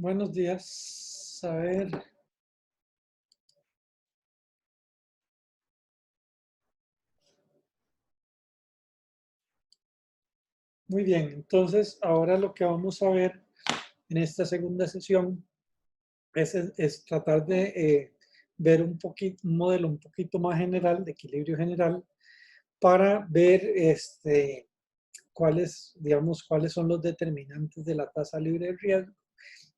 Buenos días. A ver, muy bien. Entonces, ahora lo que vamos a ver en esta segunda sesión es tratar de ver un modelo un poquito más general, de equilibrio general, para ver cuáles son los determinantes de la tasa libre de riesgo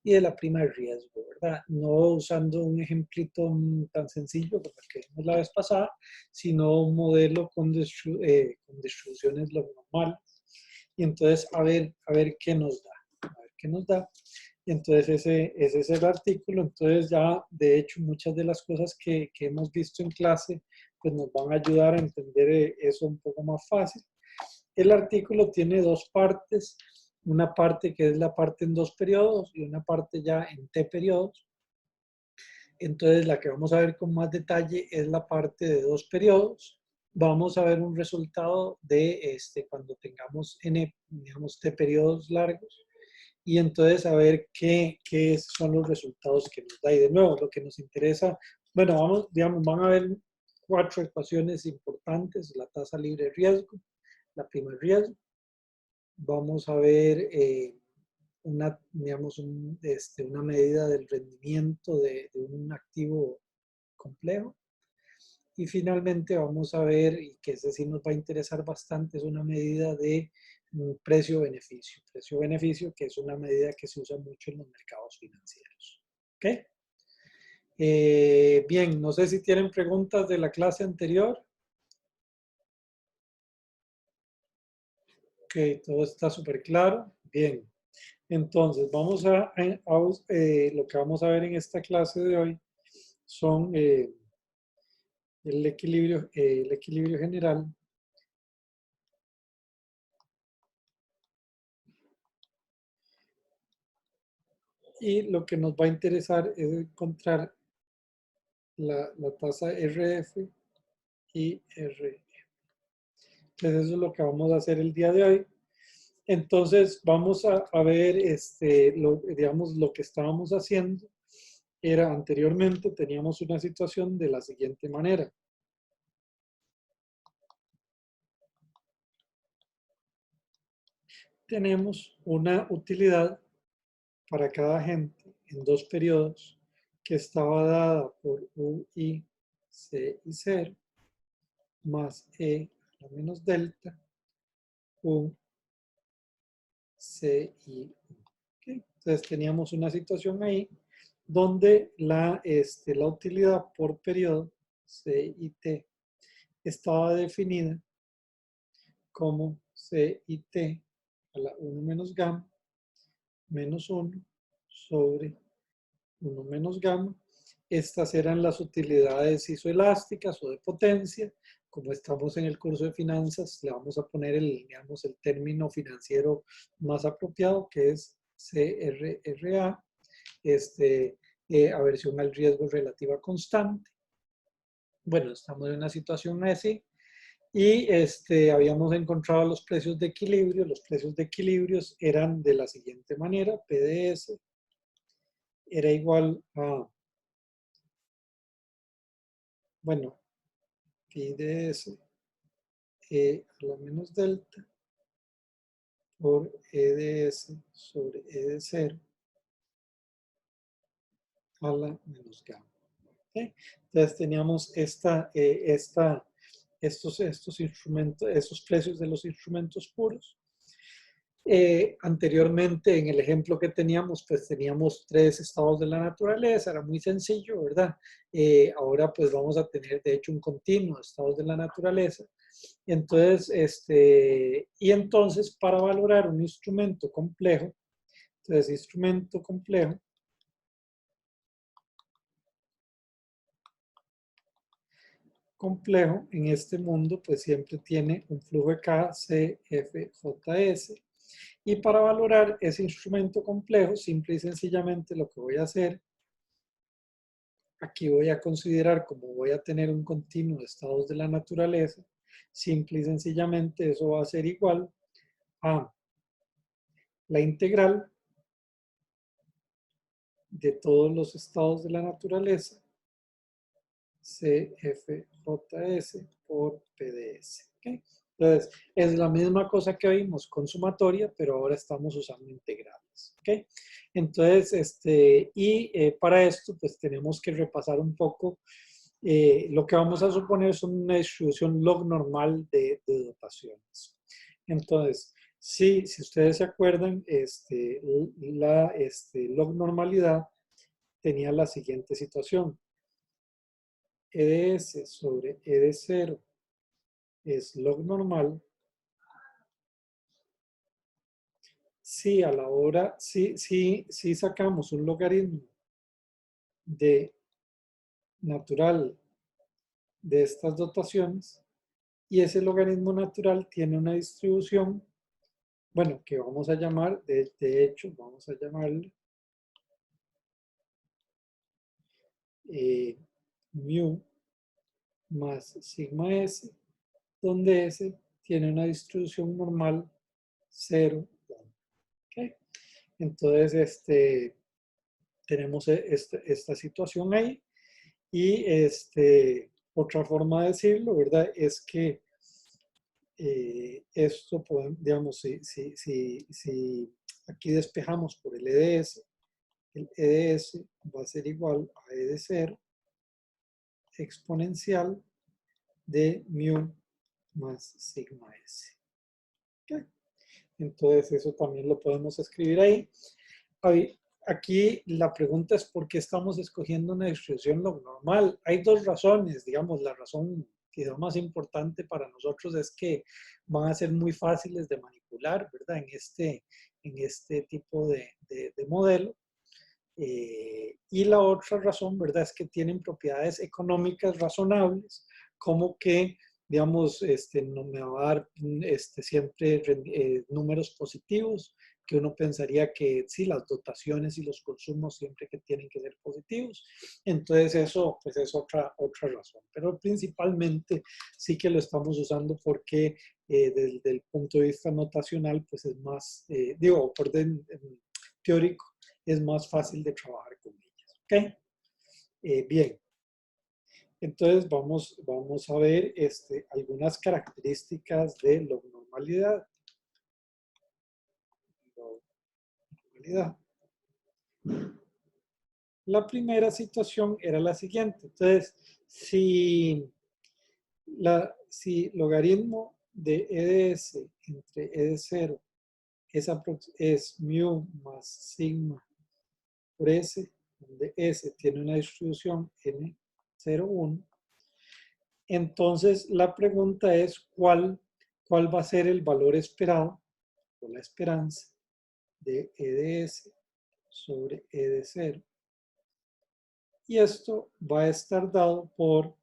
y de la prima de riesgo, ¿verdad? No usando un ejemplito tan sencillo como el que vimos la vez pasada, sino un modelo con distribuciones lo normal. Y entonces, a ver qué nos da, a ver qué nos da. Y entonces ese es el artículo. Entonces ya, de hecho, muchas de las cosas que hemos visto en clase, pues nos van a ayudar a entender eso un poco más fácil. El artículo tiene dos partes, una parte que es la parte en dos periodos y una parte ya en T periodos. Entonces la que vamos a ver con más detalle es la parte de dos periodos. Vamos a ver un resultado de cuando tengamos N, digamos, T periodos largos. Y entonces a ver qué son los resultados que nos da. Y de nuevo, lo que nos interesa, bueno, van a ver cuatro ecuaciones importantes: la tasa libre de riesgo, la prima de riesgo. Vamos a ver una medida del rendimiento de un activo complejo. Y finalmente vamos a ver, y que ese sí nos va a interesar bastante, es una medida de precio-beneficio. Precio-beneficio, que es una medida que se usa mucho en los mercados financieros. ¿Ok? Bien, no sé si tienen preguntas de la clase anterior. Ok, todo está súper claro. Bien. Entonces, lo que vamos a ver en esta clase de hoy son el equilibrio general y lo que nos va a interesar es encontrar la tasa RF y RE. Entonces, eso es lo que vamos a hacer el día de hoy. Entonces, vamos a ver, digamos, lo que estábamos haciendo era anteriormente, teníamos una situación de la siguiente manera. Tenemos una utilidad para cada agente en dos periodos que estaba dada por U, I, C y 0 más E a la menos delta U, C y U. ¿Okay? Entonces teníamos una situación ahí donde la utilidad por periodo C y T estaba definida como C y T a la 1 menos gamma menos 1 sobre 1 menos gamma. Estas eran las utilidades isoelásticas o de potencia. Como estamos en el curso de finanzas, le vamos a poner digamos, el término financiero más apropiado, que es CRRA, aversión al riesgo relativa constante. Bueno, estamos en una situación así. Y habíamos encontrado los precios de equilibrio. Los precios de equilibrio eran de la siguiente manera: PDS era igual a, bueno, PDS a la menos delta por EDS sobre E de 0 a la menos gamma. ¿Okay? Entonces teníamos estos instrumentos, estos precios de los instrumentos puros. Anteriormente, en el ejemplo que teníamos, pues teníamos tres estados de la naturaleza, era muy sencillo, ¿verdad? Ahora pues vamos a tener, de hecho, un continuo de estados de la naturaleza. Entonces, entonces para valorar un instrumento complejo, entonces instrumento complejo en este mundo, pues siempre tiene un flujo de caja CFJS. Y para valorar ese instrumento complejo, simple y sencillamente lo que voy a hacer, aquí voy a considerar, como voy a tener un continuo de estados de la naturaleza, simple y sencillamente eso va a ser igual a la integral de todos los estados de la naturaleza, CFJS por PDS. ¿Okay? Entonces, es la misma cosa que vimos con sumatoria, pero ahora estamos usando integrales. ¿Okay? Entonces, para esto, pues tenemos que repasar un poco. Lo que vamos a suponer es una distribución log normal de dotaciones. Entonces, si ustedes se acuerdan, la log normalidad tenía la siguiente situación. E de S sobre E de 0 es log normal. Si a la hora, si sacamos un logaritmo de natural de estas dotaciones y ese logaritmo natural tiene una distribución, bueno, que vamos a llamar, de hecho, vamos a llamarle mu más sigma S, donde S tiene una distribución normal 0, 1. ¿Okay? Entonces, tenemos esta situación ahí. Y otra forma de decirlo, ¿verdad? Es que esto, digamos, si aquí despejamos por el EDS, el EDS va a ser igual a E de 0 exponencial de mu más sigma S. ¿Okay? Entonces, eso también lo podemos escribir ahí. Aquí la pregunta es por qué estamos escogiendo una distribución log normal. Hay dos razones, digamos, la razón quizá más importante para nosotros es que van a ser muy fáciles de manipular, ¿verdad? En este tipo de modelo. Y la otra razón, ¿verdad? Es que tienen propiedades económicas razonables, como que, digamos, no me va a dar siempre números positivos, que uno pensaría que sí, las dotaciones y los consumos siempre que tienen que ser positivos. Entonces eso, pues es otra razón. Pero principalmente sí que lo estamos usando porque desde el punto de vista notacional, pues es más, por orden teórico, es más fácil de trabajar con ellas. ¿Ok? Bien. Entonces vamos a ver algunas características de log normalidad. La primera situación era la siguiente. Entonces, si logaritmo de E de S entre E de 0 es mu más sigma por S, donde S tiene una distribución N0, 1, entonces la pregunta es cuál va a ser el valor esperado o la esperanza de E de S sobre E de 0. Y esto va a estar dado por,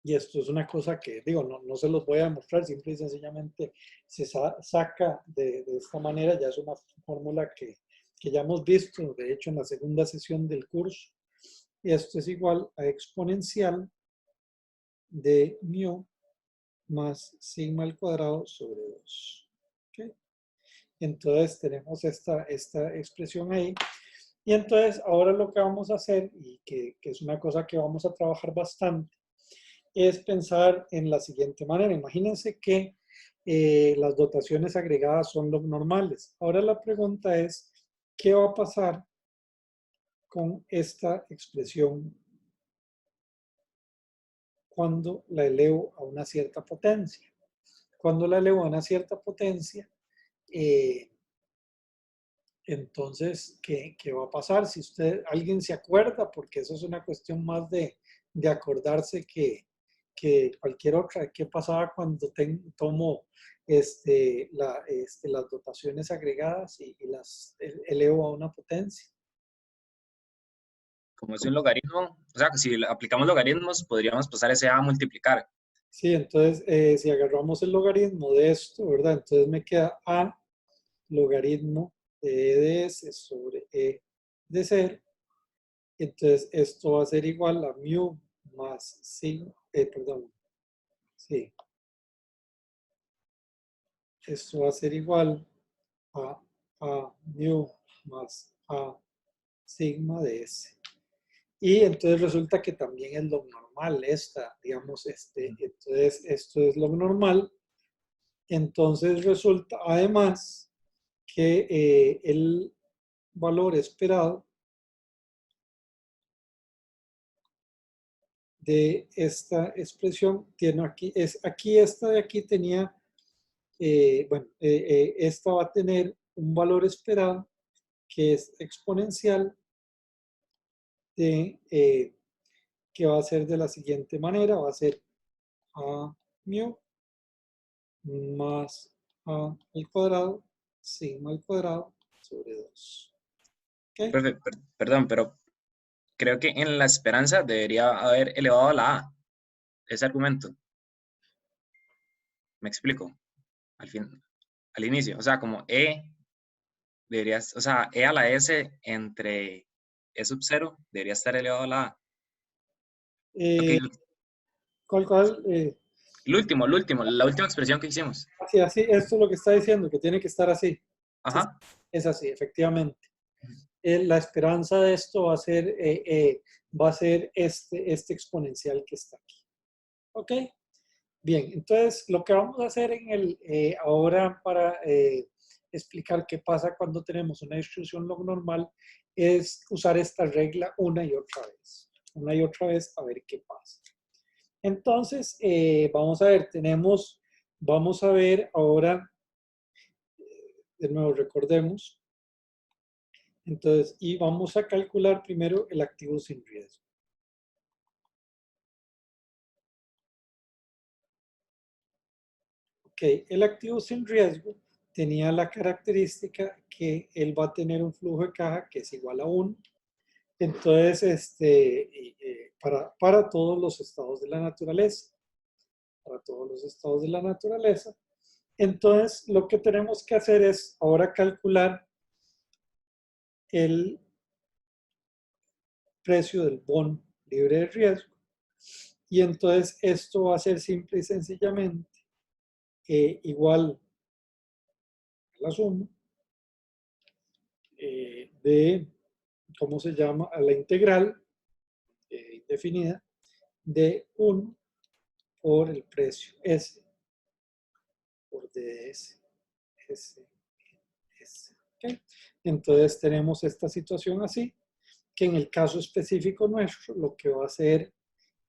y esto es una cosa que digo, no se los voy a demostrar, simple y sencillamente se saca de esta manera, ya es una fórmula que ya hemos visto, de hecho en la segunda sesión del curso. Esto es igual a exponencial de mu más sigma al cuadrado sobre 2. ¿Okay? Entonces tenemos esta expresión ahí. Y entonces ahora lo que vamos a hacer, y que es una cosa que vamos a trabajar bastante, es pensar en la siguiente manera. Imagínense que las dotaciones agregadas son log normales. Ahora la pregunta es, ¿qué va a pasar con esta expresión cuando la elevo a una cierta potencia? Cuando la elevo a una cierta potencia, entonces, ¿qué va a pasar? Si alguien se acuerda, porque eso es una cuestión más de acordarse que cualquier otra. ¿Qué pasaba cuando tomo las dotaciones agregadas y las elevo a una potencia? Como es un logaritmo, o sea, si aplicamos logaritmos, podríamos pasar ese a multiplicar. Sí, entonces, si agarramos el logaritmo de esto, ¿verdad? Entonces me queda a logaritmo de E de S sobre E de 0. Entonces, esto va a ser igual a mu más sigma, perdón, sí. Esto va a ser igual a mu más a sigma de S. Y entonces resulta que también es log normal esta, digamos, entonces esto es log normal. Entonces resulta además que el valor esperado de esta expresión tiene aquí, aquí esta de aquí tenía, esta va a tener un valor esperado que es exponencial de, que va a ser de la siguiente manera, va a ser a mu más a al cuadrado, sigma al cuadrado sobre 2. ¿Okay? Profe, perdón, pero creo que en la esperanza debería haber elevado a la A ese argumento. Me explico. Al fin, al inicio. O sea, como E deberías, o sea, E a la S entre E sub 0 debería estar elevado a la A. Lo que, Eh, ¿Cuál? el último, la última expresión que hicimos. Así, así, esto es lo que está diciendo, que tiene que estar así. Ajá. Es así, efectivamente. La esperanza de esto va a ser este exponencial que está aquí. ¿Ok? Bien, entonces lo que vamos a hacer ahora para explicar qué pasa cuando tenemos una distribución log normal es usar esta regla una y otra vez. Una y otra vez a ver qué pasa. Entonces, vamos a ver, vamos a ver ahora, de nuevo recordemos, entonces, y vamos a calcular primero el activo sin riesgo. Ok, el activo sin riesgo tenía la característica que él va a tener un flujo de caja que es igual a 1. Entonces, para todos los estados de la naturaleza, para todos los estados de la naturaleza. Entonces, lo que tenemos que hacer es ahora calcular el precio del bono libre de riesgo. Y entonces esto va a ser simple y sencillamente igual a la suma de, ¿cómo se llama? A la integral indefinida de 1 por el precio S por DS. S, S. ¿Okay? Entonces tenemos esta situación así, que en el caso específico nuestro, lo que va a hacer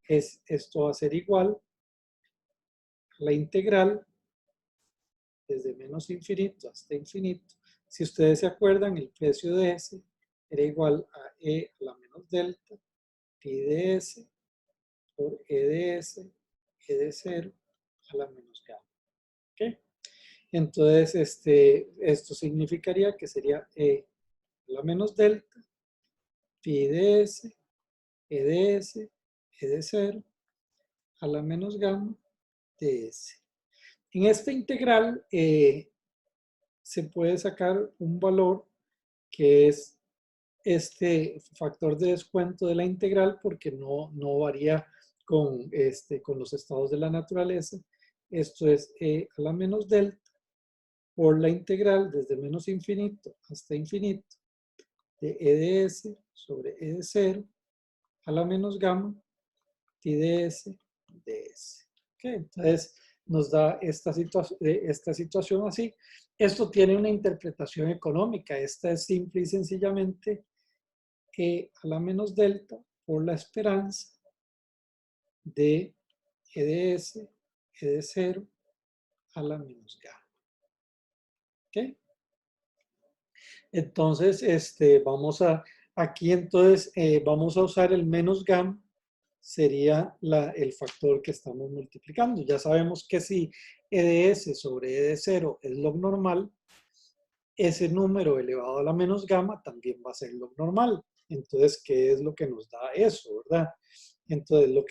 es, esto va a ser igual a la integral desde menos infinito hasta infinito. Si ustedes se acuerdan, el precio de S era igual a E a la menos delta, pi de S por E de S, E de 0 a la menos gamma. ¿Okay? Entonces, esto significaría que sería E a la menos delta, pi de S, E de S, E de 0 a la menos gamma de S. En esta integral se puede sacar un valor que es este factor de descuento de la integral porque no varía con los estados de la naturaleza. Esto es E a la menos delta por la integral desde menos infinito hasta infinito de E de S sobre E de 0 a la menos gamma pi de S de S. ¿Okay? Entonces nos da esta situación así. Esto tiene una interpretación económica. Esta es simple y sencillamente E a la menos delta por la esperanza de E de S, E de 0 a la menos gamma. ¿Ok? Entonces, aquí entonces vamos a usar el menos gamma, sería el factor que estamos multiplicando. Ya sabemos que si E de S sobre E de 0 es log normal, ese número elevado a la menos gamma también va a ser log normal. Entonces, ¿qué es lo que nos da eso, verdad? Entonces, lo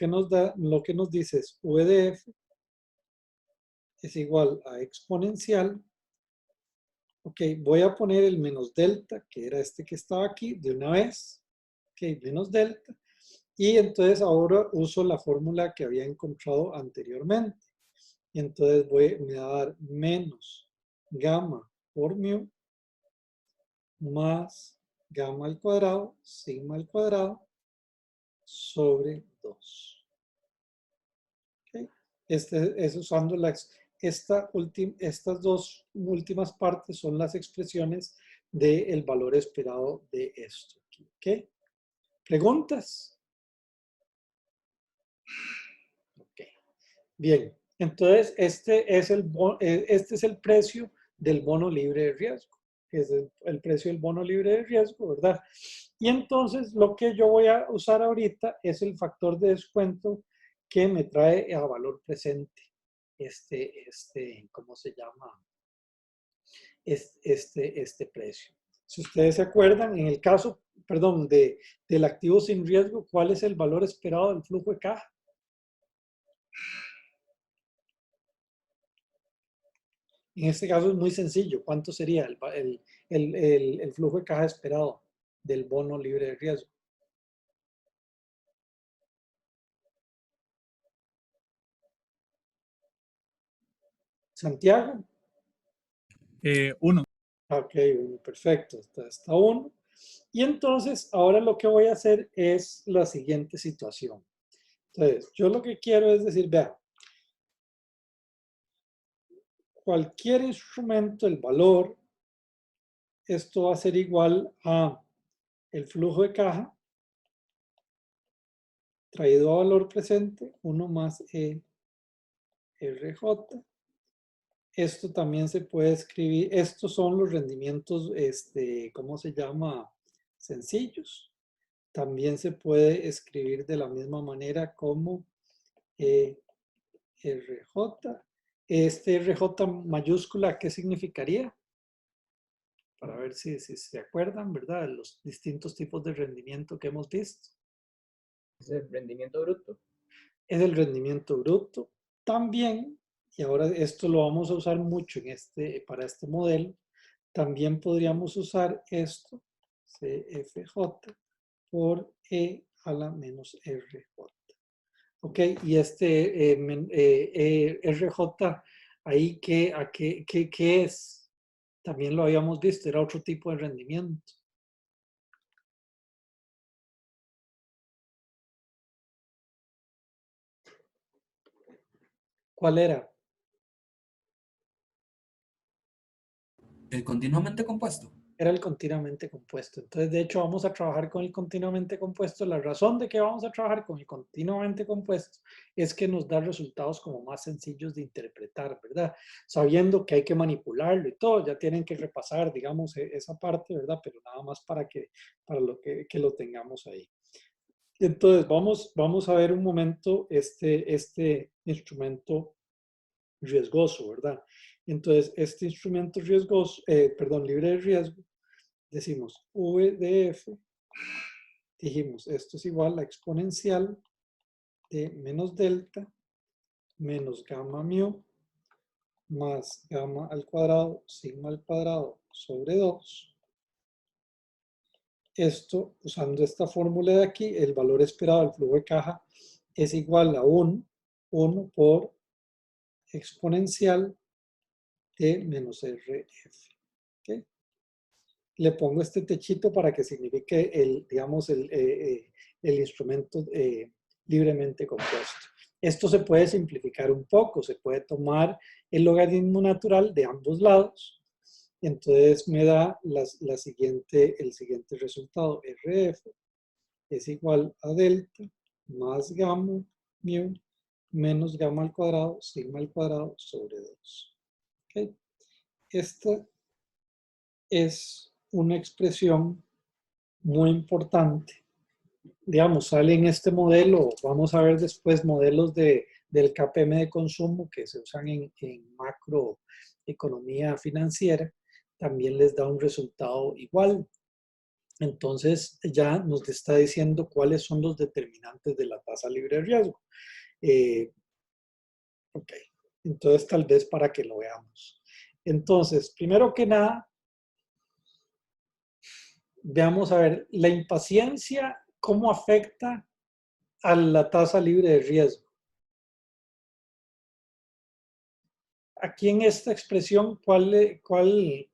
que nos dice es V de F es igual a exponencial. Ok, voy a poner el menos delta, que era este que estaba aquí, de una vez. Ok, menos delta. Y entonces ahora uso la fórmula que había encontrado anteriormente. Y entonces me va a dar menos gamma por mu más gamma al cuadrado, sigma al cuadrado, sobre 2. ¿Okay? Este es usando estas dos últimas partes son las expresiones del valor esperado de esto. ¿Okay? ¿Preguntas? Okay. Bien, entonces este es el precio del bono libre de riesgo, que es el precio del bono libre de riesgo, ¿verdad? Y entonces lo que yo voy a usar ahorita es el factor de descuento que me trae a valor presente ¿cómo se llama? Este precio. Si ustedes se acuerdan, en el caso, perdón, del activo sin riesgo, ¿cuál es el valor esperado del flujo de caja? En este caso es muy sencillo. ¿Cuánto sería el flujo de caja esperado del bono libre de riesgo? Santiago. 1. Ok, perfecto. Está 1. Y entonces, ahora lo que voy a hacer es la siguiente situación. Entonces, yo lo que quiero es decir, vean, cualquier instrumento, el valor, esto va a ser igual a el flujo de caja traído a valor presente, 1 más RJ. Esto también se puede escribir, estos son los rendimientos, ¿cómo se llama? Sencillos. También se puede escribir de la misma manera como RJ. Este RJ mayúscula, ¿qué significaría? Para ver si se acuerdan, ¿verdad? De los distintos tipos de rendimiento que hemos visto. Es el rendimiento bruto. Es el rendimiento bruto. También, y ahora esto lo vamos a usar mucho para este modelo, también podríamos usar esto, CFJ, por E a la menos RJ. Ok, y RJ, ahí, ¿qué es? También lo habíamos visto, era otro tipo de rendimiento. ¿Cuál era? ¿El continuamente compuesto? Era el continuamente compuesto. Entonces, de hecho, vamos a trabajar con el continuamente compuesto. La razón de que vamos a trabajar con el continuamente compuesto es que nos da resultados como más sencillos de interpretar, ¿verdad? Sabiendo que hay que manipularlo y todo, ya tienen que repasar, digamos, esa parte, ¿verdad? Pero nada más para que lo tengamos ahí. Entonces, vamos a ver un momento este instrumento riesgoso, ¿verdad? Entonces, este instrumento riesgoso, libre de riesgo, decimos VDF, dijimos, esto es igual a exponencial de menos delta menos gamma mu más gamma al cuadrado, sigma al cuadrado sobre 2. Esto, usando esta fórmula de aquí, el valor esperado del flujo de caja es igual a 1 por exponencial de menos RF. ¿Okay? Le pongo este techito para que signifique el instrumento libremente compuesto. Esto se puede simplificar un poco, se puede tomar el logaritmo natural de ambos lados. Entonces me da el siguiente resultado. RF es igual a delta más gamma mu menos gamma al cuadrado, sigma al cuadrado sobre 2. ¿Okay? Esta es una expresión muy importante. Digamos, sale en este modelo, vamos a ver después modelos del KPM de consumo que se usan en macroeconomía financiera, también les da un resultado igual. Entonces ya nos está diciendo cuáles son los determinantes de la tasa libre de riesgo. Ok, entonces tal vez para que lo veamos. Entonces, primero que nada, veamos a ver, la impaciencia, ¿cómo afecta a la tasa libre de riesgo? aquí en esta expresión,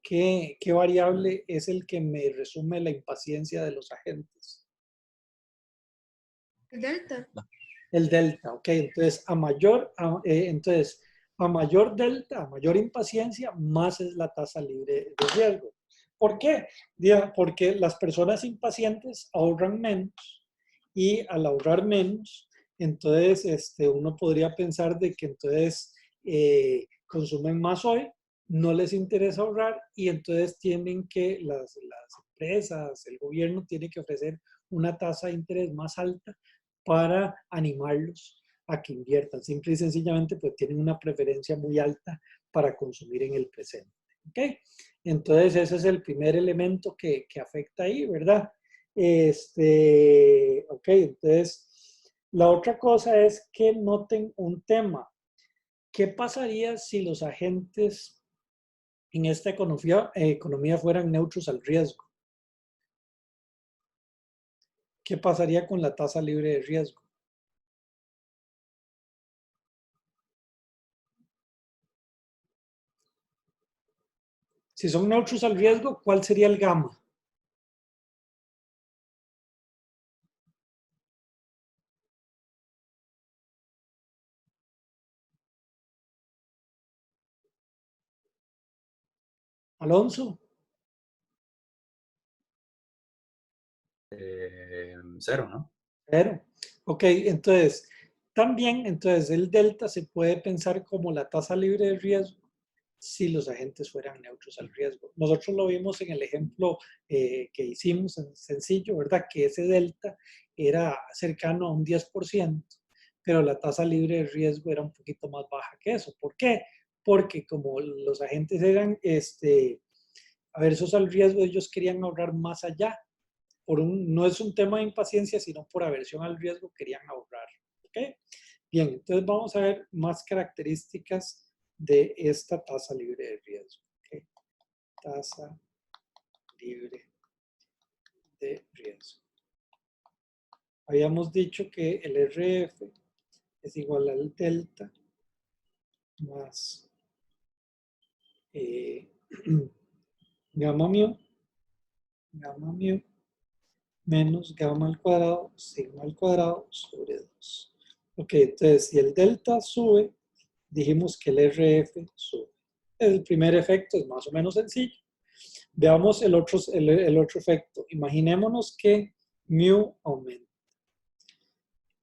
qué variable es el que me resume la impaciencia de los agentes? Delta. El delta, ok. Entonces, a mayor delta, a mayor impaciencia, más es la tasa libre de riesgo. ¿Por qué? Porque las personas impacientes ahorran menos y al ahorrar menos, entonces uno podría pensar de que entonces consumen más hoy, no les interesa ahorrar y entonces tienen que, las empresas, el gobierno tiene que ofrecer una tasa de interés más alta para animarlos a que inviertan. Simple y sencillamente, pues tienen una preferencia muy alta para consumir en el presente. ¿Ok? Entonces, ese es el primer elemento que afecta ahí, ¿verdad? Ok, entonces, la otra cosa es que noten un tema. ¿Qué pasaría si los agentes en esta economía fueran neutros al riesgo? ¿Qué pasaría con la tasa libre de riesgo? Si son neutros al riesgo, ¿cuál sería el gamma? Alonso. 0, ¿no? 0. Ok, entonces, también, entonces el delta se puede pensar como la tasa libre de riesgo si los agentes fueran neutros al riesgo. Nosotros lo vimos en el ejemplo que hicimos, sencillo, ¿verdad? Que ese delta era cercano a un 10%, pero la tasa libre de riesgo era un poquito más baja que eso. ¿Por qué? Porque como los agentes eran aversos al riesgo, ellos querían ahorrar más allá. No es un tema de impaciencia, sino por aversión al riesgo querían ahorrar. ¿Ok? Bien, entonces vamos a ver más características de esta tasa libre de riesgo. ¿Ok? Tasa libre de riesgo. Habíamos dicho que el RF es igual al delta más gamma mu menos gamma al cuadrado, sigma al cuadrado sobre 2. Ok, entonces si el delta sube, dijimos que el RF sube. El primer efecto es más o menos sencillo. Veamos el otro efecto. Imaginémonos que mu aumenta.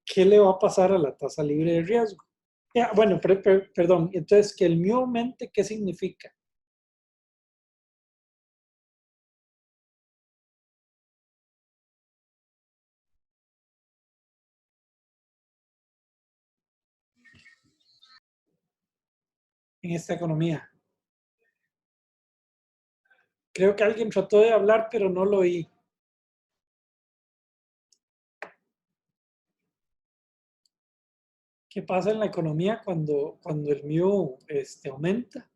¿Qué le va a pasar a la tasa libre de riesgo? Bueno, perdón. Entonces, que el mu aumente, ¿qué significa? En esta economía. Creo que alguien trató de hablar, pero no lo oí. ¿Qué pasa en la economía cuando el mu aumenta?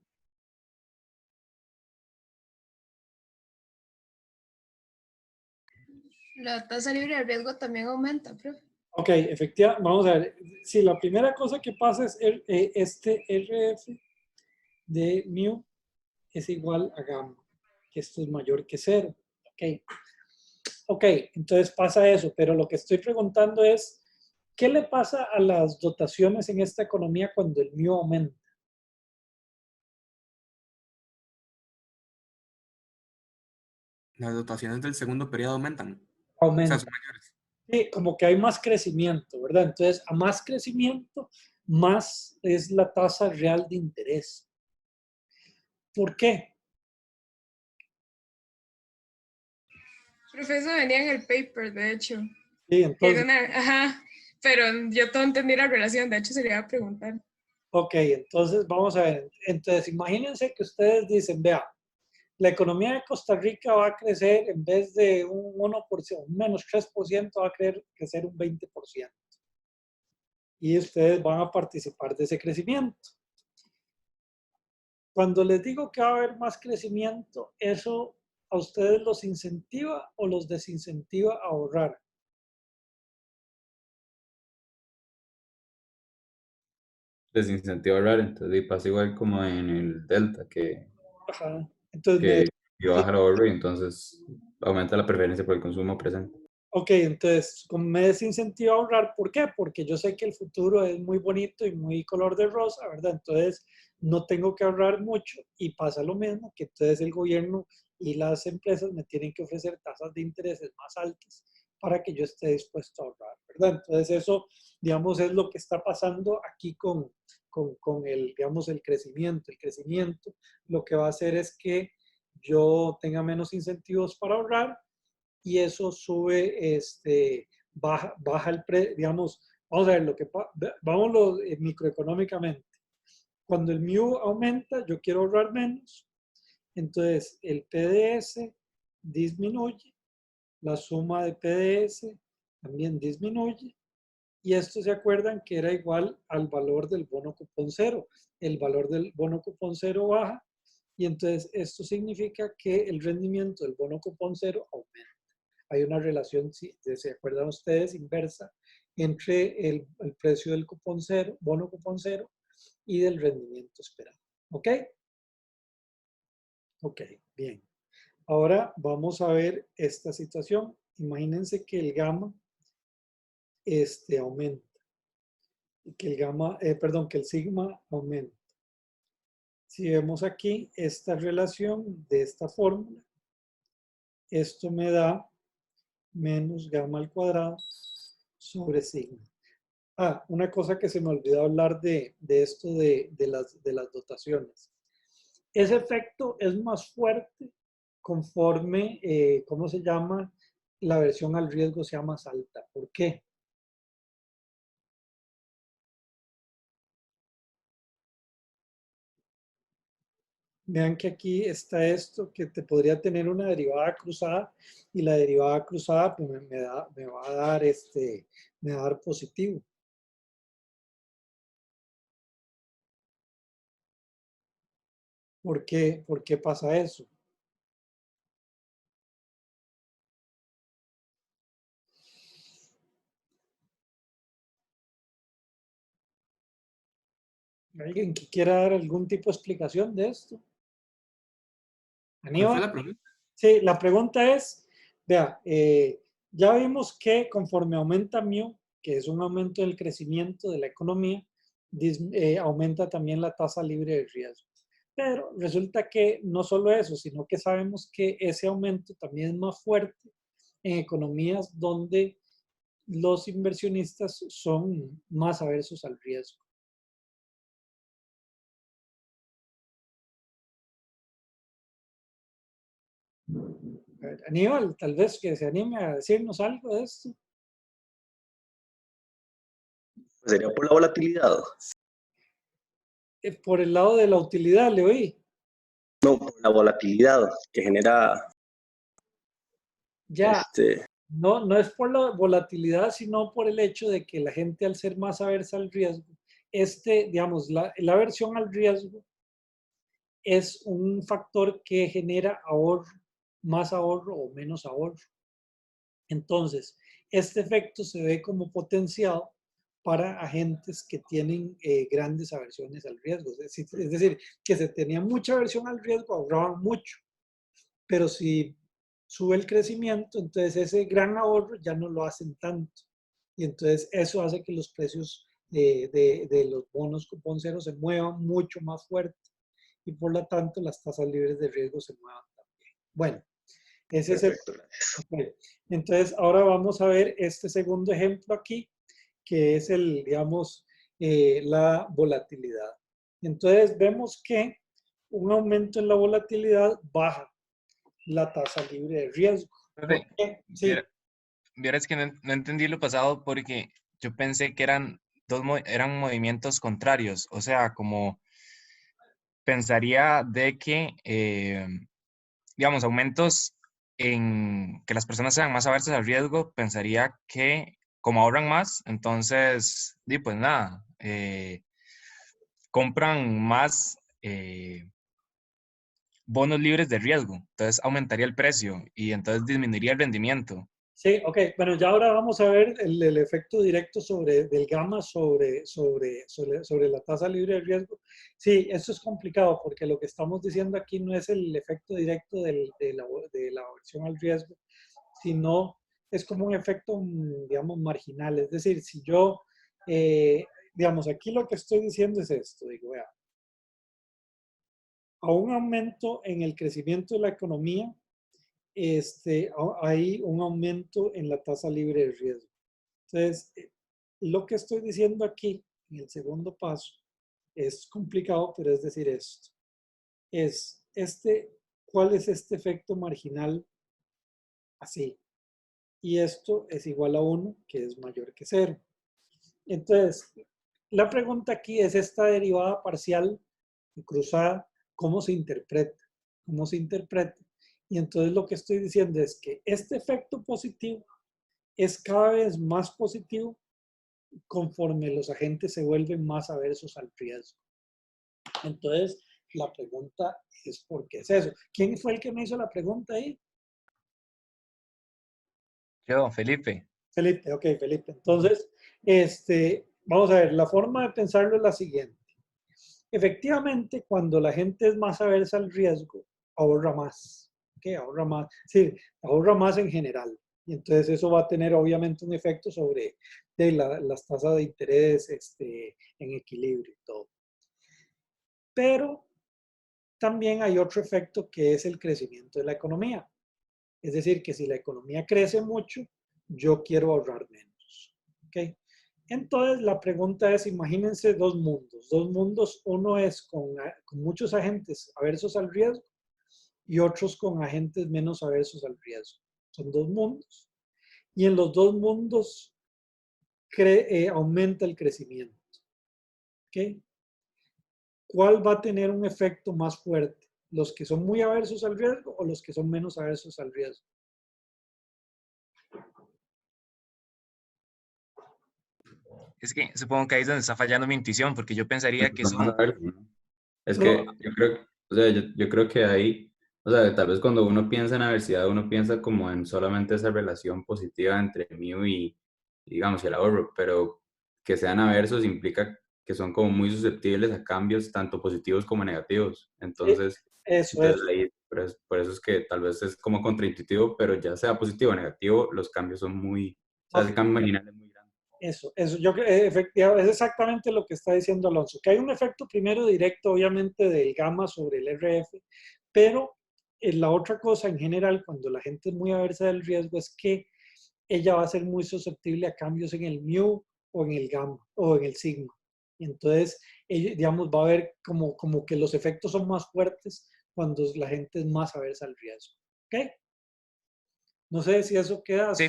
La tasa libre de riesgo también aumenta, profe. Ok, efectivamente, vamos a ver. Si la primera cosa que pasa es este RF de mu es igual a gamma, que esto es mayor que 0. Ok, entonces pasa eso, pero lo que estoy preguntando es, ¿qué le pasa a las dotaciones en esta economía cuando el mu aumenta? Las dotaciones del segundo periodo aumentan. O sea, Aumenta. son mayores. Sí, como que hay más crecimiento, ¿verdad? Entonces, a más crecimiento, más es la tasa real de interés. ¿Por qué? Profe, eso venía en el paper, de hecho. Sí, entonces, Ajá, pero yo no entendí la relación, de hecho se le iba a preguntar. ok, entonces vamos a ver. Entonces, imagínense que ustedes dicen, vea, la economía de Costa Rica va a crecer en vez de un 1%, un menos 3%, va a crecer un 20%. Y ustedes van a participar de ese crecimiento. Cuando les digo que va a haber más crecimiento, ¿eso a ustedes los incentiva o los desincentiva a ahorrar? desincentiva ahorrar, entonces pasa igual como en el delta, Ajá. Entonces, que baja el ahorro y entonces aumenta la preferencia por el consumo presente. ok, entonces, como me desincentiva a ahorrar, ¿por qué? Porque yo sé que el futuro es muy bonito y muy color de rosa, ¿verdad? Entonces, no tengo que ahorrar mucho y pasa lo mismo, que entonces el gobierno y las empresas me tienen que ofrecer tasas de intereses más altas para que yo esté dispuesto a ahorrar, ¿verdad? Entonces, eso, digamos, es lo que está pasando aquí con el, digamos, el crecimiento. El crecimiento lo que va a hacer es que yo tenga menos incentivos para ahorrar y eso sube, baja el precio, digamos, vamos a ver, vámonos microeconómicamente. Cuando el mu aumenta, yo quiero ahorrar menos, entonces el PDS disminuye, la suma de PDS también disminuye, y esto se acuerdan que era igual al valor del bono cupón cero. El valor del bono cupón cero baja, y entonces esto significa que el rendimiento del bono cupón cero aumenta. Hay una relación, si se acuerdan ustedes, inversa entre el precio del cupón cero, bono cupón cero y del rendimiento esperado. ¿Ok? Ok, bien. Ahora vamos a ver esta situación. Imagínense que el gamma aumenta. Que el gamma, perdón, que el sigma aumenta. Si vemos aquí esta relación de esta fórmula, esto me da menos gamma al cuadrado sobre sigma. Ah, una cosa que se me olvidó hablar de esto de las dotaciones. Ese efecto es más fuerte conforme, ¿cómo se llama? La versión al riesgo sea más alta. ¿Por qué? Vean que aquí está esto, que te podría tener una derivada cruzada y la derivada cruzada pues, me va a dar me va a dar positivo. ¿Por qué pasa eso? ¿Alguien que quiera dar algún tipo de explicación de esto? ¿Cuál fue Aníbal. la pregunta? Sí, la pregunta es, vea, ya vimos que conforme aumenta mu, que es un aumento del crecimiento de la economía, aumenta también la tasa libre de riesgo. Pero resulta que no solo eso, sino que sabemos que ese aumento también es más fuerte en economías donde los inversionistas son más aversos al riesgo. A ver, Aníbal, tal vez que se anime a decirnos algo de esto. Sería por la volatilidad. Por el lado de la utilidad, le oí. No, por la volatilidad que genera Ya, no, no es por la volatilidad, sino por el hecho de que la gente al ser más aversa al riesgo, digamos, la aversión al riesgo es un factor que genera ahorro, más ahorro o menos ahorro. Entonces, este efecto se ve como potenciado para agentes que tienen grandes aversiones al riesgo. Es decir, que se tenía mucha aversión al riesgo, ahorraban mucho. Pero si sube el crecimiento, entonces ese gran ahorro ya no lo hacen tanto. Y entonces eso hace que los precios de los bonos cupón cero se muevan mucho más fuerte y por lo tanto las tasas libres de riesgo se muevan también. Bueno, ese es el... Okay. Entonces ahora vamos a ver este segundo ejemplo aquí, que es el, digamos, la volatilidad. Entonces vemos que un aumento en la volatilidad baja la tasa libre de riesgo. ¿Por qué? Sí. Vieras que no entendí lo pasado porque yo pensé que eran eran movimientos contrarios, o sea, como pensaría de que, digamos, aumentos en que las personas sean más aversas al riesgo, pensaría que como ahorran más, entonces, pues nada, compran más bonos libres de riesgo, entonces aumentaría el precio y entonces disminuiría el rendimiento. Sí, ok. Bueno, ya ahora vamos a ver el efecto directo del gamma sobre la tasa libre de riesgo. Sí, eso es complicado porque lo que estamos diciendo aquí no es el efecto directo de la aversión al riesgo, sino es como un efecto, digamos, marginal. Es decir, si yo, digamos, aquí lo que estoy diciendo es esto, digo, vea, a un aumento en el crecimiento de la economía, hay un aumento en la tasa libre de riesgo. Entonces, lo que estoy diciendo aquí, en el segundo paso, es complicado, pero es decir esto. ¿Cuál es este efecto marginal? Así. Y esto es igual a 1, que es mayor que 0. Entonces, la pregunta aquí es esta derivada parcial cruzada, ¿cómo se interpreta? ¿Cómo se interpreta? Y entonces lo que estoy diciendo es que este efecto positivo es cada vez más positivo conforme los agentes se vuelven más aversos al riesgo. Entonces, la pregunta es ¿por qué es eso? ¿Quién fue el que me hizo la pregunta ahí? Yo, Felipe. Felipe, ok, Felipe. Entonces, vamos a ver, la forma de pensarlo es la siguiente. Efectivamente, cuando la gente es más aversa al riesgo, ahorra más. ¿Ok? Ahorra más. Sí, ahorra más en general. Y entonces eso va a tener obviamente un efecto sobre las tasas de interés en equilibrio y todo. Pero también hay otro efecto que es el crecimiento de la economía. Es decir, que si la economía crece mucho, yo quiero ahorrar menos. ¿Ok? Entonces, la pregunta es, imagínense dos mundos. Dos mundos, uno es con muchos agentes aversos al riesgo y otros con agentes menos aversos al riesgo. Son dos mundos. Y en los dos mundos aumenta el crecimiento. ¿Ok? ¿Cuál va a tener un efecto más fuerte? ¿Los que son muy aversos al riesgo o los que son menos aversos al riesgo? Es que supongo que ahí es donde está fallando mi intuición, porque yo pensaría que Vamos a son... ver, ¿no? Es Pero, que yo creo, o sea, yo creo que ahí, o sea, tal vez cuando uno piensa en aversidad, uno piensa como en solamente esa relación positiva entre mío y, digamos, el ahorro, pero que sean aversos implica que son como muy susceptibles a cambios tanto positivos como negativos. sí, Entonces, eso entonces es. ahí, por eso es que tal vez es como contraintuitivo, pero ya sea positivo o negativo, los cambios son muy, o sea, Ok. el cambio marginal es muy grande. Eso, yo creo, efectivamente, es exactamente lo que está diciendo Alonso, que hay un efecto primero directo, obviamente, del gamma sobre el RF, pero la otra cosa en general, cuando la gente es muy aversa del riesgo, es que ella va a ser muy susceptible a cambios en el mu o en el gamma o en el sigma. Y entonces, digamos, va a haber como que los efectos son más fuertes cuando la gente es más aversa al riesgo. ¿Ok? No sé si eso queda. Sí,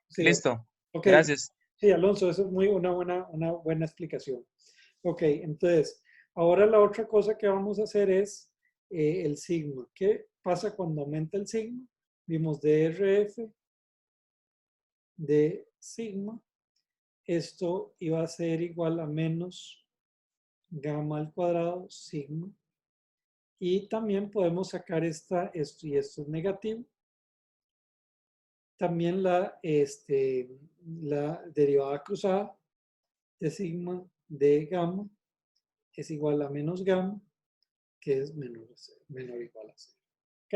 Sí, listo. ok. Gracias. Sí, Alonso, eso es una buena explicación. Ok, entonces, ahora la otra cosa que vamos a hacer es el sigma. ¿Qué pasa cuando aumenta el sigma? Vimos DRF de sigma. Esto iba a ser igual a menos gamma al cuadrado sigma. Y también podemos sacar esto y esto es negativo. También la derivada cruzada de sigma de gamma es igual a menos gamma, que es menor o igual a 0. ¿Ok?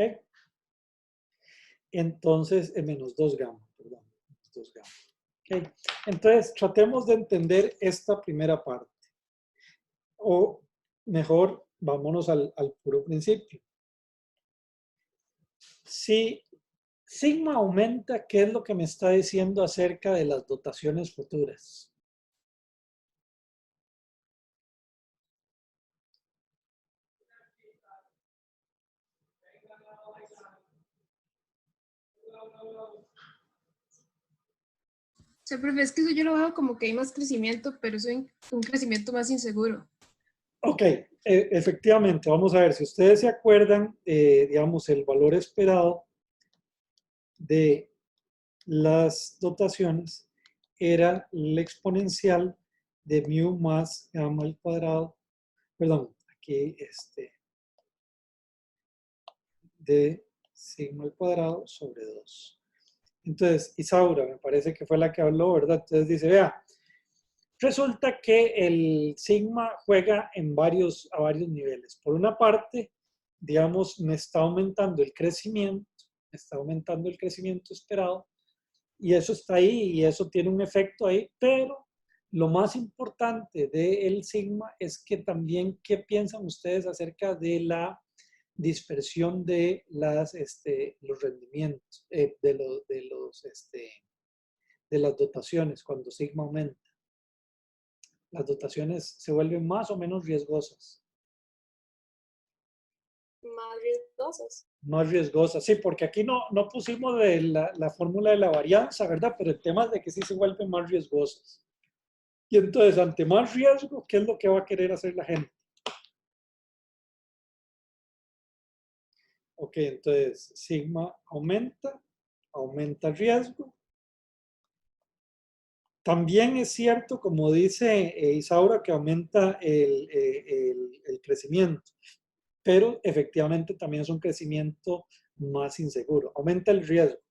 Entonces, menos 2 gamma, perdón. 2 gamma. ¿Ok? Entonces, tratemos de entender esta primera parte. O mejor, vámonos al puro principio. Si sigma aumenta, ¿qué es lo que me está diciendo acerca de las dotaciones futuras? O sea, profe, es que eso yo lo veo como que hay más crecimiento, pero es un crecimiento más inseguro. Ok, efectivamente, vamos a ver, si ustedes se acuerdan, digamos, el valor esperado de las dotaciones era el exponencial de mu más gamma al cuadrado, perdón, aquí de sigma al cuadrado sobre 2. Entonces, Isaura, me parece que fue la que habló, ¿verdad? Entonces dice, vea, resulta que el sigma juega a varios niveles. Por una parte, digamos, me está aumentando el crecimiento esperado, y eso está ahí, y eso tiene un efecto ahí, pero lo más importante del sigma es que también, ¿qué piensan ustedes acerca de la dispersión de los rendimientos, de las dotaciones cuando sigma aumenta? Las dotaciones se vuelven más o menos riesgosas. Más riesgosas. Más riesgosas, sí, porque aquí no pusimos la fórmula de la varianza, ¿verdad? Pero el tema es de que sí se vuelven más riesgosas. Y entonces, ante más riesgo, ¿qué es lo que va a querer hacer la gente? Ok, entonces, sigma aumenta el riesgo. También es cierto, como dice Isaura, que aumenta el crecimiento, pero efectivamente también es un crecimiento más inseguro. Aumenta el riesgo.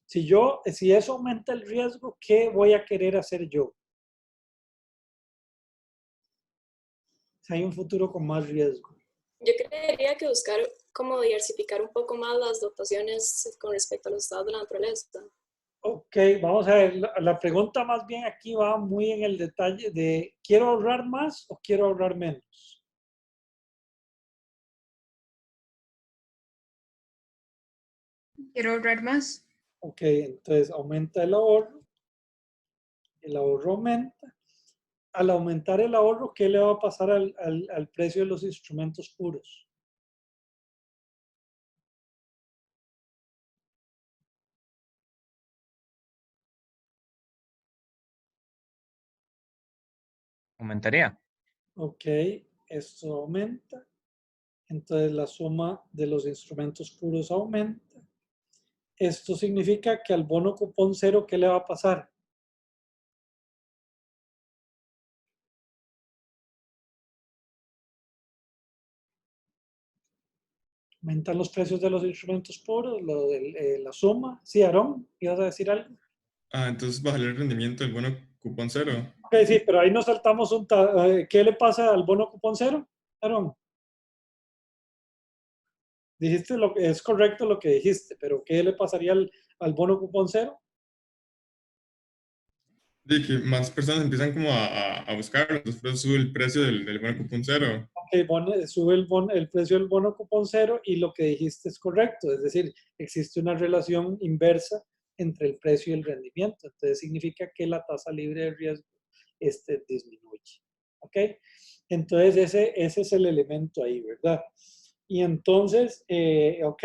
Si eso aumenta el riesgo, ¿qué voy a querer hacer yo? Si hay un futuro con más riesgo. Yo creería que buscar como diversificar un poco más las dotaciones con respecto a los estados de la naturaleza. Ok, vamos a ver. La pregunta más bien aquí va muy en el detalle de ¿quiero ahorrar más o quiero ahorrar menos? Quiero ahorrar más. Ok, entonces aumenta el ahorro aumenta. Al aumentar el ahorro, ¿qué le va a pasar al precio de los instrumentos puros? Aumentaría. Ok, esto aumenta. Entonces la suma de los instrumentos puros aumenta. Esto significa que al bono cupón cero, ¿qué le va a pasar? Aumentan los precios de los instrumentos puros, la suma. Sí, Aarón, ¿ibas a decir algo? Entonces bajar el rendimiento del bono cupón cero. Ok, sí, pero ahí nos saltamos ¿qué le pasa al bono cupón cero, Aarón? Dijiste lo que es correcto lo que dijiste, pero ¿qué le pasaría al bono cupón cero? De que más personas empiezan como a buscarlo, después sube el precio del bono cupón cero. Ok, sube el precio del bono cupón cero y lo que dijiste es correcto, es decir, existe una relación inversa entre el precio y el rendimiento, entonces significa que la tasa libre de riesgo disminuye. ¿Ok? Entonces ese es el elemento ahí, ¿verdad? Y entonces, ¿ok?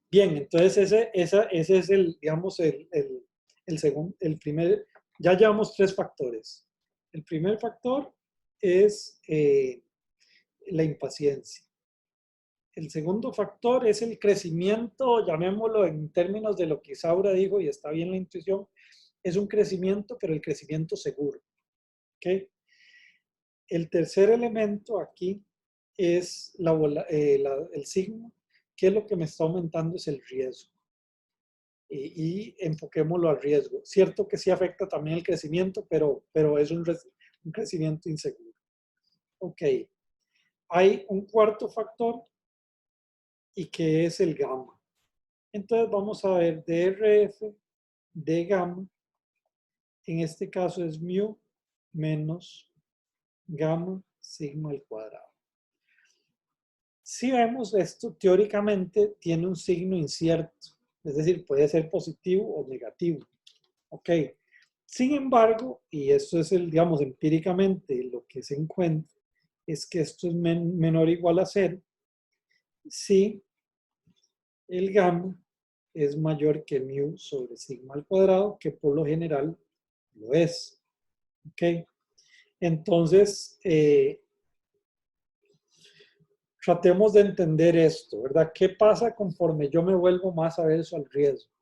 Bien, entonces ese es digamos, el primer, ya llevamos 3 factores. El primer factor es la impaciencia. El segundo factor es el crecimiento, llamémoslo en términos de lo que Isaura dijo, y está bien la intuición, es un crecimiento, pero el crecimiento seguro. ¿Ok? El tercer elemento aquí es el signo, que es lo que me está aumentando es el riesgo. Y enfoquémoslo al riesgo. Cierto que sí afecta también el crecimiento, pero es un crecimiento inseguro. Ok. Hay un cuarto factor y que es el gamma. Entonces vamos a ver DRF de gamma. En este caso es mu menos gamma sigma al cuadrado. Si vemos esto, teóricamente tiene un signo incierto. Es decir, puede ser positivo o negativo. Ok. Sin embargo, y esto es digamos, empíricamente lo que se encuentra, es que esto es menor o igual a 0 si el gamma es mayor que mu sobre sigma al cuadrado, que por lo general lo es. ¿Ok? Entonces, tratemos de entender esto, ¿verdad? ¿Qué pasa conforme yo me vuelvo más averso al riesgo?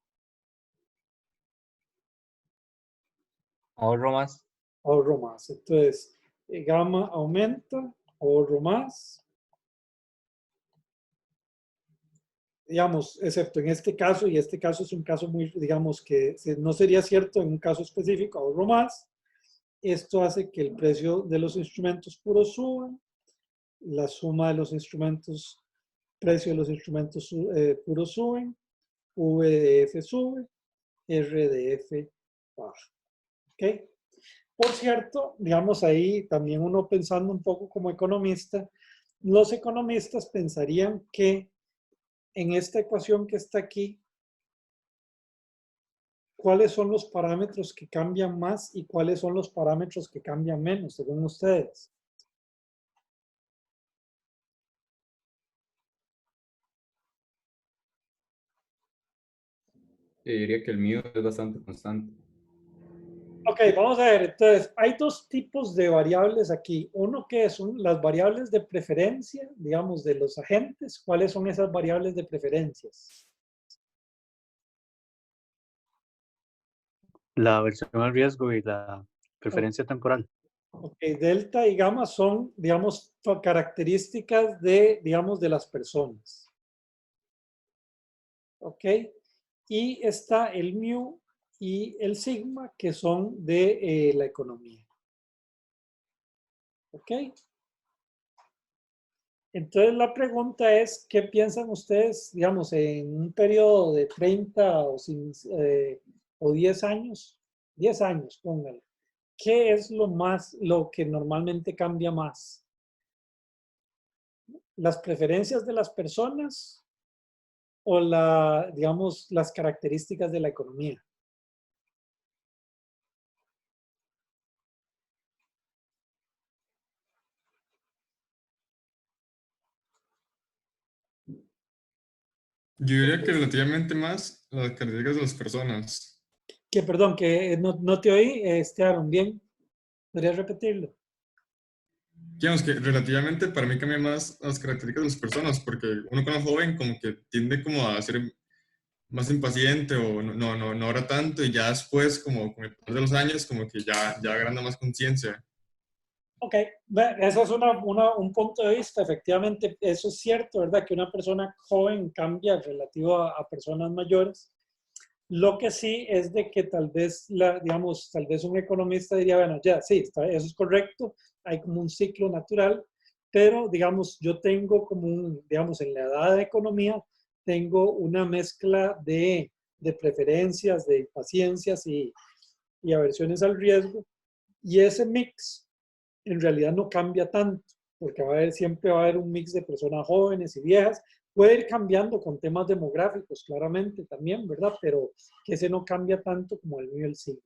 Ahorro más. Ahorro más. Entonces, gamma aumenta, ahorro más. digamos, excepto en este caso, y este caso es un caso muy, digamos, que no sería cierto en un caso específico, ahorro más. Esto hace que el precio de los instrumentos puros suba, la suma de los instrumentos, precio de los instrumentos puros suben, V de F sube, R de F baja. ¿Ok? Por cierto, digamos ahí también uno pensando un poco como economista, los economistas pensarían que en esta ecuación que está aquí, ¿cuáles son los parámetros que cambian más y cuáles son los parámetros que cambian menos, según ustedes? Yo diría que el mío es bastante constante. Ok, vamos a ver. Entonces, hay dos tipos de variables aquí. Uno que son las variables de preferencia, digamos, de los agentes. ¿Cuáles son esas variables de preferencias? La aversión al riesgo y la preferencia temporal. Ok, delta y gamma son, digamos, características de, digamos, de las personas. Ok, y está el mu y el sigma, que son de la economía. Ok. Entonces la pregunta es, ¿qué piensan ustedes, digamos, en un periodo de 30 o 10 años? 10 años, póngale. ¿Qué es lo que normalmente cambia más? ¿Las preferencias de las personas o digamos, las características de la economía? Yo diría que relativamente más las características de las personas. Que, perdón, que no te oí, Aaron, bien. ¿Podrías repetirlo? Digamos que relativamente para mí cambia más las características de las personas, porque uno cuando es joven como que tiende como a ser más impaciente o no ora tanto y ya después como con el pasar de los años como que ya agranda más conciencia. Ok, eso es un punto de vista, efectivamente, eso es cierto, ¿verdad? Que una persona joven cambia relativo a personas mayores. Lo que sí es de que tal vez, digamos, tal vez un economista diría, bueno, ya, sí, eso es correcto, hay como un ciclo natural, pero digamos, yo tengo como digamos, en la edad de economía, tengo una mezcla de preferencias, de impaciencias y aversiones al riesgo, y ese mix en realidad no cambia tanto, porque siempre va a haber un mix de personas jóvenes y viejas. Puede ir cambiando con temas demográficos, claramente también, ¿verdad? Pero que ese no cambia tanto como el mío y el signo.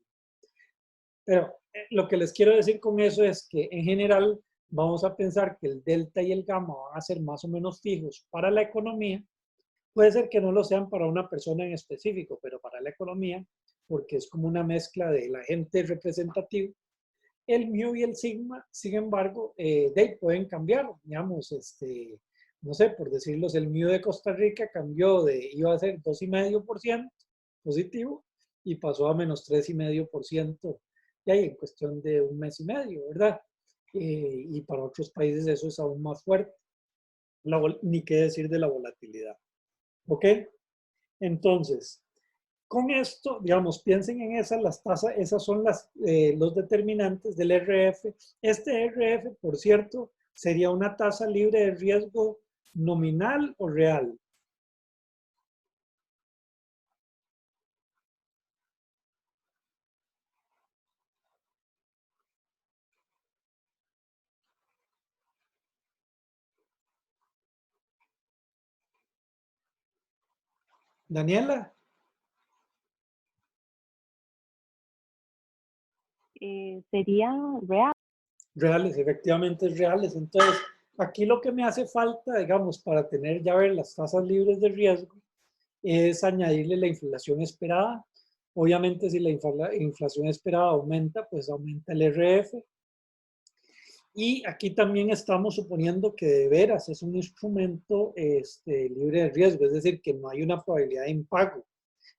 Pero lo que les quiero decir con eso es que en general vamos a pensar que el delta y el gamma van a ser más o menos fijos para la economía. Puede ser que no lo sean para una persona en específico, pero para la economía, porque es como una mezcla del agente representativo. El mu y el sigma, sin embargo, pueden cambiar, digamos, no sé, por decirlo, el mu de Costa Rica iba a ser 2,5% positivo y pasó a menos 3,5% y ahí en cuestión de un mes y medio, ¿verdad? Y para otros países eso es aún más fuerte, ni qué decir de la volatilidad. ¿Ok? Entonces, con esto, digamos, piensen en las tasas, esas son los determinantes del RF. Este RF, por cierto, sería una tasa libre de riesgo nominal o real. Daniela. Sería real. Reales, efectivamente reales. Entonces, aquí lo que me hace falta, digamos, para tener ya ver las tasas libres de riesgo, es añadirle la inflación esperada. Obviamente, si la inflación esperada aumenta, pues aumenta el RF. Y aquí también estamos suponiendo que de veras es un instrumento libre de riesgo, es decir, que no hay una probabilidad de impago.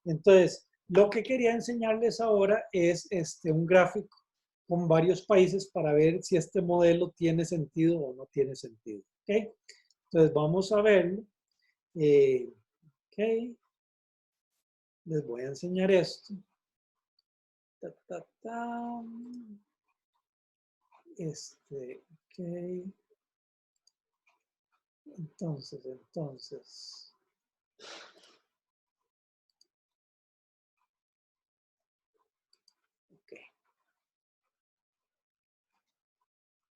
Entonces, lo que quería enseñarles ahora es un gráfico con varios países para ver si este modelo tiene sentido o no tiene sentido. ¿Okay? Entonces, vamos a verlo. Les voy a enseñar esto. Ok. Entonces. Ok.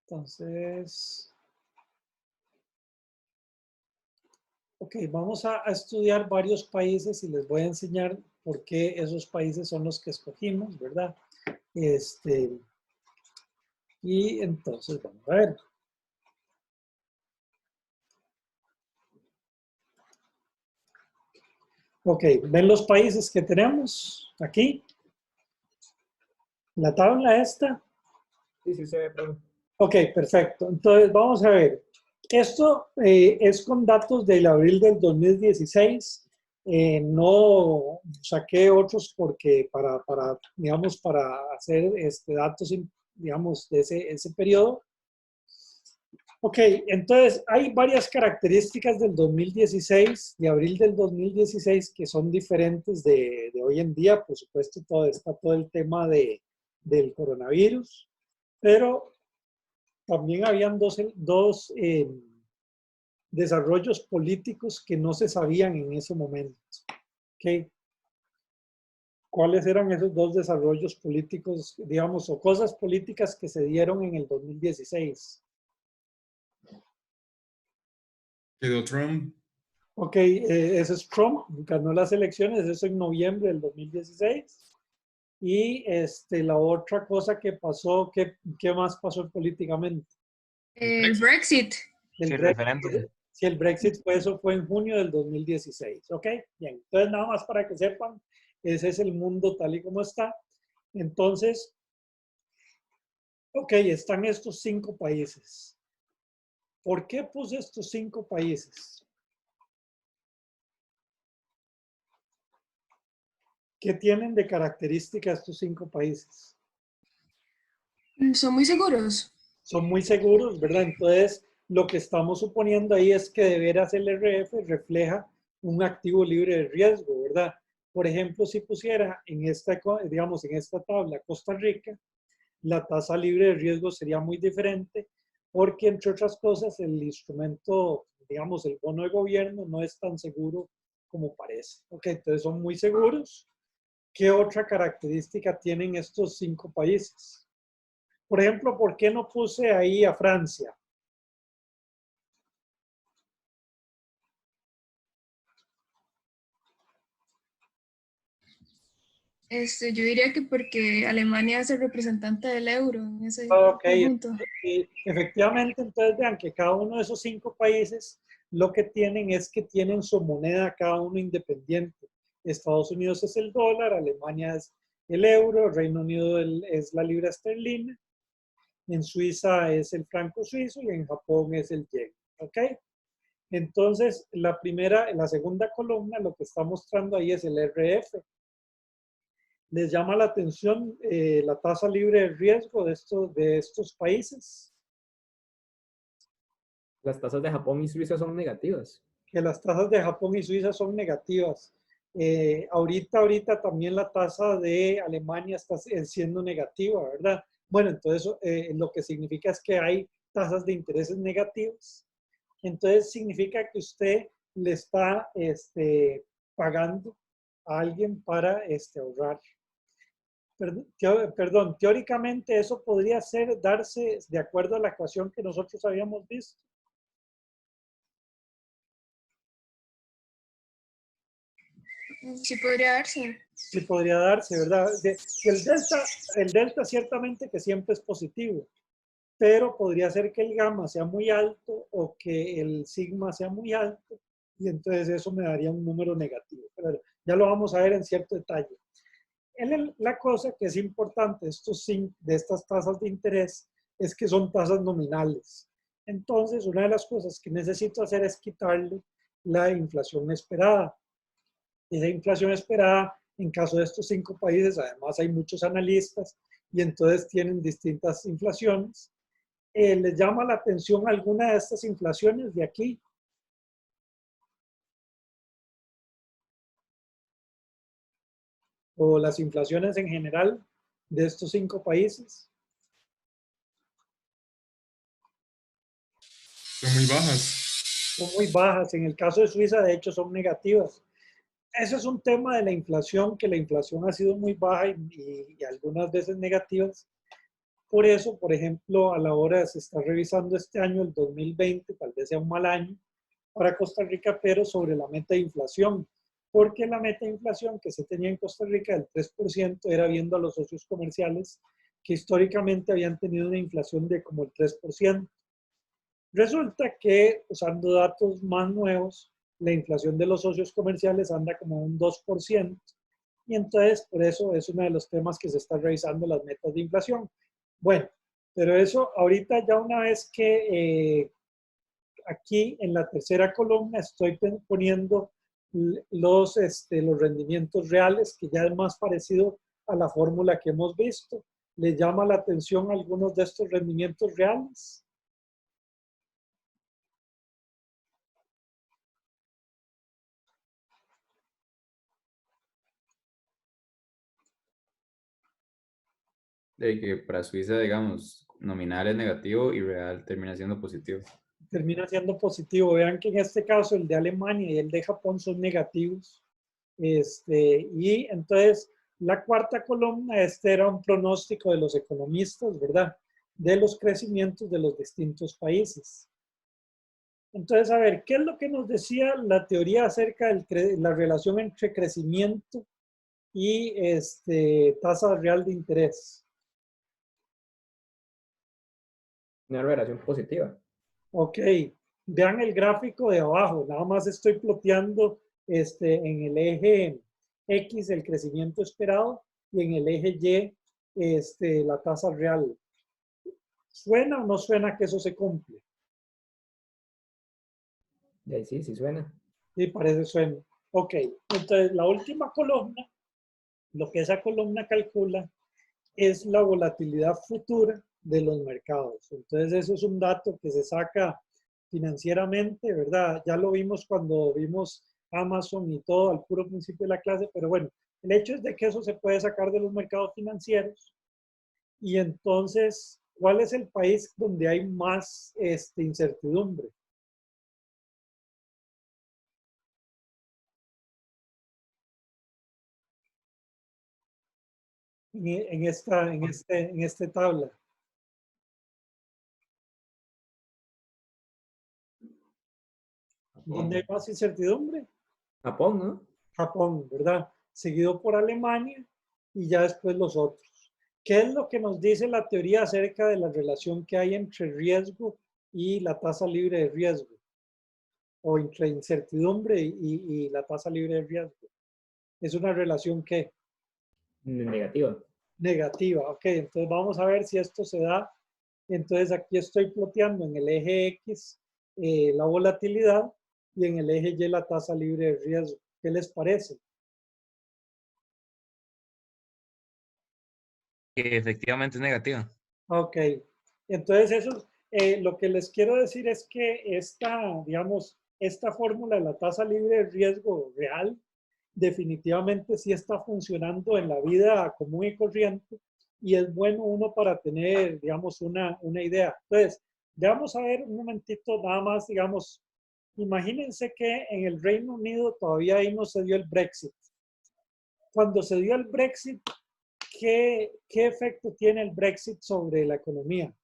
Entonces. Ok, vamos a estudiar varios países y les voy a enseñar por qué esos países son los que escogimos, ¿verdad? Y entonces vamos a ver. Ok, ¿ven los países que tenemos aquí? ¿La tabla esta? Sí, sí se ve, profe. Ok, perfecto. Entonces vamos a ver. Esto es con datos del abril del 2016. No saqué otros porque digamos, para hacer datos, digamos, de ese periodo. Ok, entonces hay varias características del 2016, de abril del 2016, que son diferentes de hoy en día. Por supuesto, está todo el tema del coronavirus, pero también habían dos desarrollos políticos que no se sabían en ese momento. ¿Okay? ¿Cuáles eran esos dos desarrollos políticos, digamos, o cosas políticas que se dieron en el 2016? Quedó Trump. Ok, ese es Trump, ganó las elecciones, eso en noviembre del 2016. Y la otra cosa que pasó, ¿qué más pasó políticamente? El Brexit. Sí, el referéndum. Sí, el Brexit eso fue en junio del 2016. Ok, bien. Entonces, nada más para que sepan, ese es el mundo tal y como está. Entonces, ok, están estos 5 países. ¿Por qué puse estos 5 países? ¿Qué tienen de característica estos 5 países? Son muy seguros. Son muy seguros, ¿verdad? Entonces, lo que estamos suponiendo ahí es que de veras el RF refleja un activo libre de riesgo, ¿verdad? Por ejemplo, si pusiera digamos, en esta tabla Costa Rica, la tasa libre de riesgo sería muy diferente porque, entre otras cosas, el instrumento, digamos, el bono de gobierno no es tan seguro como parece. Ok, entonces son muy seguros. ¿Qué otra característica tienen estos 5 países? Por ejemplo, ¿por qué no puse ahí a Francia? Yo diría que porque Alemania es el representante del euro en ese Ok, conjunto. efectivamente, entonces vean que cada uno de esos 5 países lo que tienen es que tienen su moneda cada uno independiente. Estados Unidos es el dólar, Alemania es el euro, Reino Unido es la libra esterlina, en Suiza es el franco suizo y en Japón es el yen. ¿Ok? Entonces, la segunda columna lo que está mostrando ahí es el RF. ¿Les llama la atención la tasa libre de riesgo de estos países? Las tasas de Japón y Suiza son negativas. Que las tasas de Japón y Suiza son negativas. Ahorita también la tasa de Alemania está siendo negativa, ¿verdad? Bueno, entonces lo que significa es que hay tasas de intereses negativas. Entonces significa que usted le está pagando a alguien para ahorrar. Perdón, teóricamente eso podría darse de acuerdo a la ecuación que nosotros habíamos visto. Sí podría darse. Sí podría darse, ¿verdad? El delta ciertamente que siempre es positivo, pero podría ser que el gamma sea muy alto o que el sigma sea muy alto y entonces eso me daría un número negativo. Pero ya lo vamos a ver en cierto detalle. La cosa que es importante de estas tasas de interés es que son tasas nominales. Entonces, una de las cosas que necesito hacer es quitarle la inflación esperada. Esa inflación esperada, en caso de estos 5 países, además hay muchos analistas y entonces tienen distintas inflaciones. ¿Les llama la atención alguna de estas inflaciones de aquí? o las inflaciones en general de estos 5 países? Son muy bajas. Son muy bajas. En el caso de Suiza, de hecho, son negativas. Ese es un tema de la inflación, que la inflación ha sido muy baja y algunas veces negativas. Por eso, por ejemplo, a la hora se está revisando este año, el 2020, tal vez sea un mal año para Costa Rica, pero sobre la meta de inflación. Porque la meta de inflación que se tenía en Costa Rica del 3% era viendo a los socios comerciales que históricamente habían tenido una inflación de como el 3%. Resulta que, usando datos más nuevos, la inflación de los socios comerciales anda como un 2%. Y entonces, por eso es uno de los temas que se está revisando, las metas de inflación. Bueno, pero eso ahorita ya una vez que aquí en la tercera columna estoy poniendo los rendimientos reales, que ya es más parecido a la fórmula que hemos visto. ¿Les llama la atención algunos de estos rendimientos reales? De que para Suiza, digamos, nominal es negativo y real termina siendo positivo. Termina siendo positivo. Vean que en este caso el de Alemania y el de Japón son negativos. Y entonces la cuarta columna, era un pronóstico de los economistas, ¿verdad? De los crecimientos de los distintos países. Entonces, a ver, ¿qué es lo que nos decía la teoría acerca de la relación entre crecimiento y tasa real de interés? Una relación positiva. Ok, vean el gráfico de abajo, nada más estoy ploteando en el eje X el crecimiento esperado y en el eje Y la tasa real. ¿Suena o no suena que eso se cumple? Sí, sí suena. Sí, parece suena. Ok, entonces la última columna, lo que esa columna calcula es la volatilidad futura de los mercados. Entonces eso es un dato que se saca financieramente, ¿verdad? Ya lo vimos cuando vimos Amazon y todo al puro principio de la clase, pero bueno, el hecho es de que eso se puede sacar de los mercados financieros. Y entonces, ¿cuál es el país donde hay más incertidumbre? En esta tabla. ¿Dónde hay más incertidumbre? Japón, ¿no? Japón, ¿verdad? Seguido por Alemania y ya después los otros. ¿Qué es lo que nos dice la teoría acerca de la relación que hay entre riesgo y la tasa libre de riesgo? O entre incertidumbre y la tasa libre de riesgo. Es una relación que negativa. Negativa, ok. Entonces vamos a ver si esto se da. Entonces aquí estoy ploteando en el eje X la volatilidad y en el eje Y la tasa libre de riesgo. ¿Qué les parece? Que efectivamente es negativa. Ok. Entonces eso, lo que les quiero decir es que digamos, esta fórmula de la tasa libre de riesgo real definitivamente sí está funcionando en la vida común y corriente y es bueno uno para tener, digamos, una idea. Entonces, vamos a ver un momentito nada más, digamos, imagínense que en el Reino Unido todavía ahí no se dio el Brexit. Cuando se dio el Brexit, ¿qué efecto tiene el Brexit sobre la economía?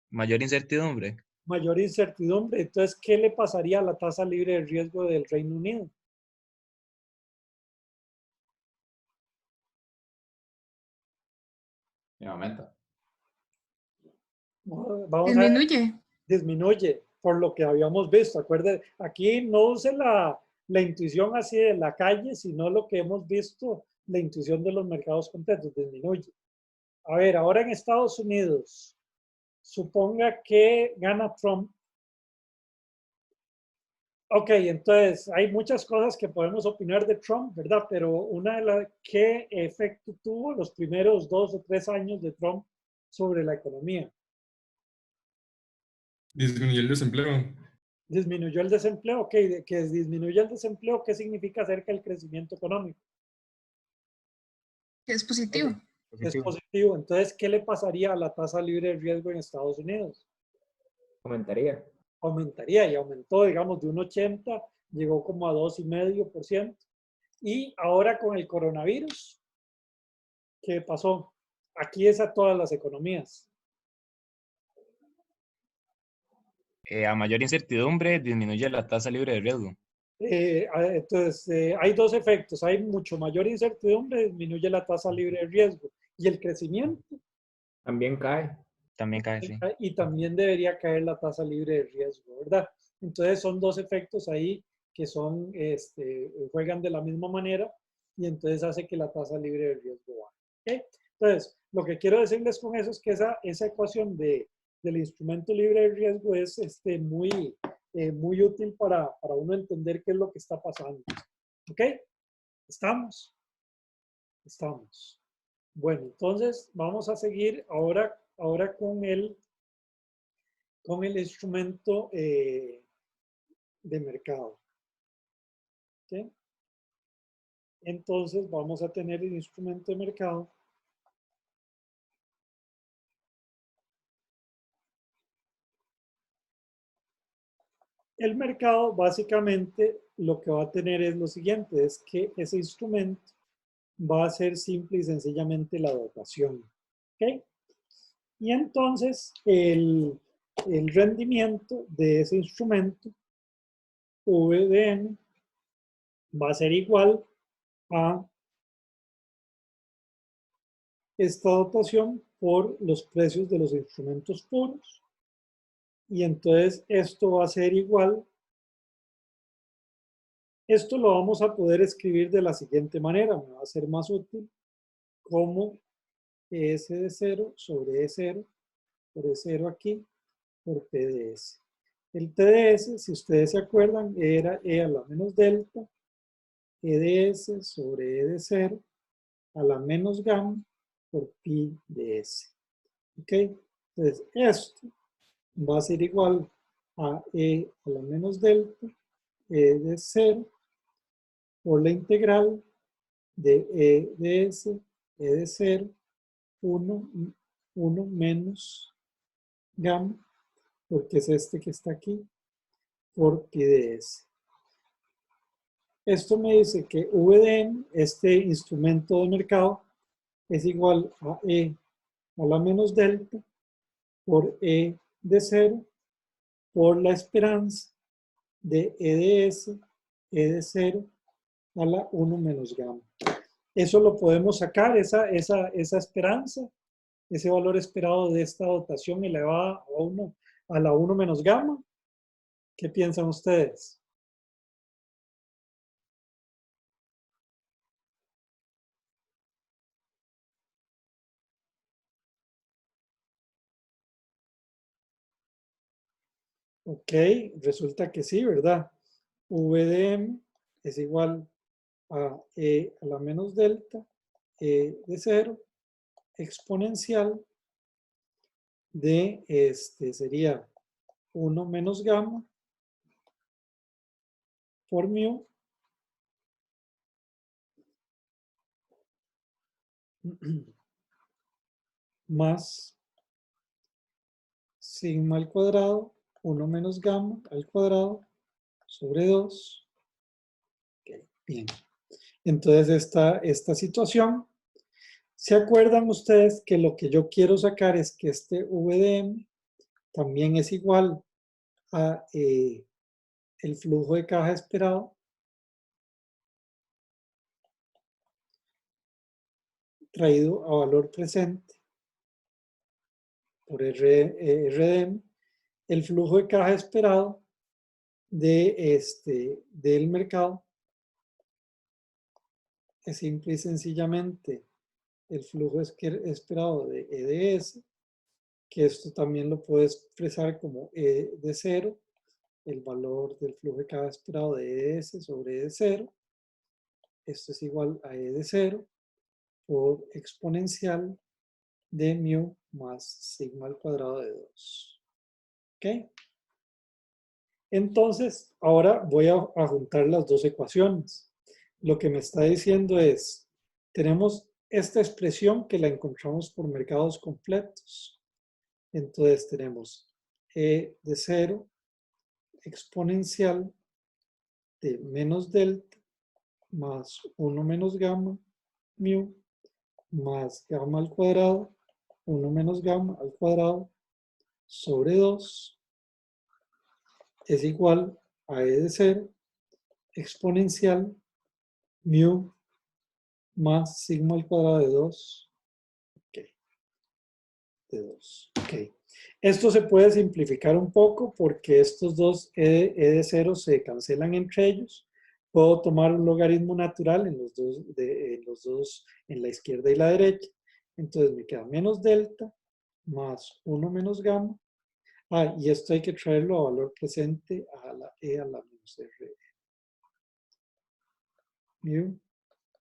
Mayor incertidumbre. Mayor incertidumbre. Entonces, ¿qué le pasaría a la tasa libre de riesgo del Reino Unido? Y aumenta. Vamos a ver, disminuye por lo que habíamos visto. Acuérdense, aquí no use la intuición así de la calle, sino lo que hemos visto, la intuición de los mercados completos, disminuye. A ver, ahora en Estados Unidos, suponga que gana Trump. Ok, entonces hay muchas cosas que podemos opinar de Trump, ¿verdad? Pero una de las, ¿qué efecto tuvo los primeros 2 o 3 años de Trump sobre la economía? Disminuyó el desempleo. Disminuyó el desempleo, ok, que disminuye el desempleo, ¿qué significa acerca del crecimiento económico? Es positivo. Es positivo. Entonces, ¿qué le pasaría a la tasa libre de riesgo en Estados Unidos? Aumentaría. Aumentaría y aumentó, digamos, de un 80, llegó como a 2,5%. Y ahora con el coronavirus, ¿qué pasó? Aquí es a todas las economías. A mayor incertidumbre disminuye la tasa libre de riesgo. Entonces, hay dos efectos. Hay mucho mayor incertidumbre, disminuye la tasa libre de riesgo. Y el crecimiento. También cae. También cae, sí. Y también debería caer la tasa libre de riesgo, ¿verdad? Entonces, son dos efectos ahí que son, juegan de la misma manera y entonces hace que la tasa libre de riesgo baje. ¿Okay? Entonces, lo que quiero decirles con eso es que esa ecuación del instrumento libre de riesgo es muy útil para uno entender qué es lo que está pasando. ¿Ok? ¿Estamos? Estamos. Bueno, entonces vamos a seguir ahora con el instrumento de mercado. ¿Ok? Entonces vamos a tener el instrumento de mercado. El mercado básicamente lo que va a tener es lo siguiente, es que ese instrumento va a ser simple y sencillamente la dotación. ¿Ok? Y entonces el rendimiento de ese instrumento, VDN, va a ser igual a esta dotación por los precios de los instrumentos puros. Y entonces esto va a ser igual. Esto lo vamos a poder escribir de la siguiente manera. Me va a ser más útil como ES de 0 sobre E0 por E0 aquí por TDS. El TDS, si ustedes se acuerdan, era E a la menos delta, E de S sobre E de 0 a la menos gamma por pi de S. ¿Ok? Entonces, esto va a ser igual a E a la menos delta, E de 0 por la integral de E de S, E de 0, 1 menos gamma, porque es este que está aquí, por pi de S. Esto me dice que VDN, este instrumento de mercado, es igual a E a la menos delta por E de 0 por la esperanza de E de S, E de 0 a la 1 menos gamma. Eso lo podemos sacar, esa esperanza, ese valor esperado de esta dotación elevada a la 1 menos gamma. ¿Qué piensan ustedes? Ok, resulta que sí, ¿verdad? VDM es igual a E a la menos delta, E de 0, exponencial de sería 1 menos gamma por mu más sigma al cuadrado, 1 menos gamma al cuadrado sobre 2. Okay, bien. Entonces esta situación, ¿se acuerdan ustedes que lo que yo quiero sacar es que este VDM también es igual a el flujo de caja esperado traído a valor presente por RDM, el flujo de caja esperado del mercado es simple y sencillamente el flujo esperado de EDS, que esto también lo puedo expresar como E de 0, el valor del flujo de caja esperado de EDS sobre E de 0. Esto es igual a E de 0 por exponencial de mu más sigma al cuadrado de 2. ¿Ok? Entonces, ahora voy a juntar las dos ecuaciones. Lo que me está diciendo es, tenemos esta expresión que la encontramos por mercados completos. Entonces tenemos E de 0 exponencial de menos delta más 1 menos gamma mu más gamma al cuadrado, 1 menos gamma al cuadrado sobre 2 es igual a E de 0 exponencial mu más sigma al cuadrado de 2. Ok. De 2. Ok. Esto se puede simplificar un poco porque estos dos E de 0 se cancelan entre ellos. Puedo tomar un logaritmo natural en los dos, en la izquierda y la derecha. Entonces me queda menos delta más 1 menos gamma. Y esto hay que traerlo a valor presente a la E a la menos R. Mu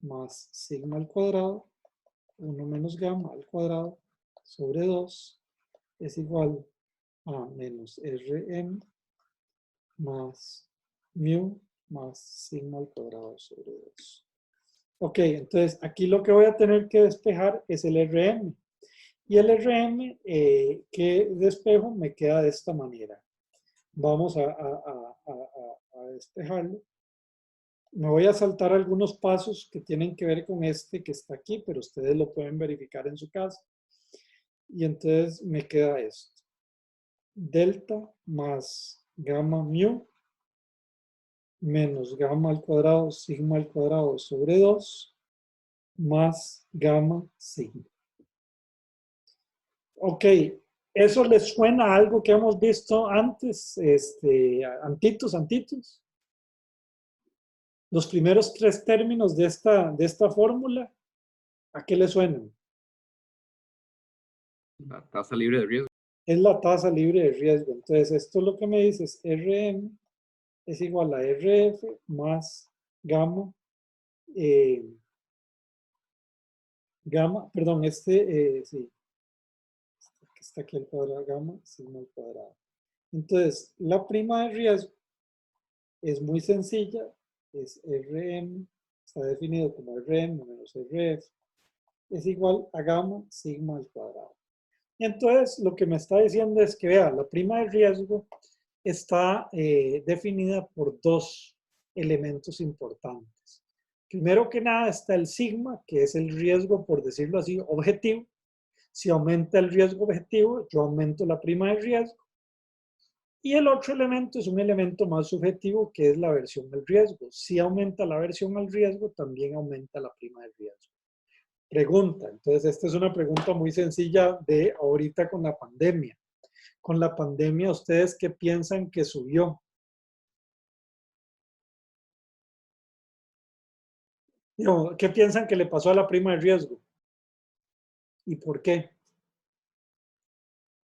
más sigma al cuadrado, 1 menos gamma al cuadrado sobre 2 es igual a menos Rm más mu más sigma al cuadrado sobre 2. Ok, entonces aquí lo que voy a tener que despejar es el Rm. Y el Rm que despejo me queda de esta manera. Vamos a despejarlo. Me voy a saltar algunos pasos que tienen que ver con este que está aquí, pero ustedes lo pueden verificar en su casa. Y entonces me queda esto. Delta más gamma mu menos gamma al cuadrado, sigma al cuadrado sobre 2 más gamma sigma. Ok, ¿eso les suena a algo que hemos visto antes? Antitos. Los primeros 3 términos de esta fórmula, ¿a qué le suenan? La tasa libre de riesgo. Es la tasa libre de riesgo. Entonces, esto lo que me dice es RM es igual a RF más gamma, perdón, sí, está aquí al cuadrado, gamma, sigma al cuadrado. Entonces, la prima de riesgo es muy sencilla, es RM, está definido como RM menos RF, es igual a gamma, sigma al cuadrado. Entonces, lo que me está diciendo es que, vea, la prima de riesgo está definida por 2 elementos importantes. Primero que nada está el sigma, que es el riesgo, por decirlo así, objetivo. Si aumenta el riesgo objetivo, yo aumento la prima de riesgo. Y el otro elemento es un elemento más subjetivo, que es la aversión al riesgo. Si aumenta la aversión al riesgo, también aumenta la prima de riesgo. Pregunta, entonces esta es una pregunta muy sencilla de ahorita con la pandemia. Con la pandemia, ¿ustedes qué piensan que subió? ¿Qué piensan que le pasó a la prima de riesgo? ¿Y por qué?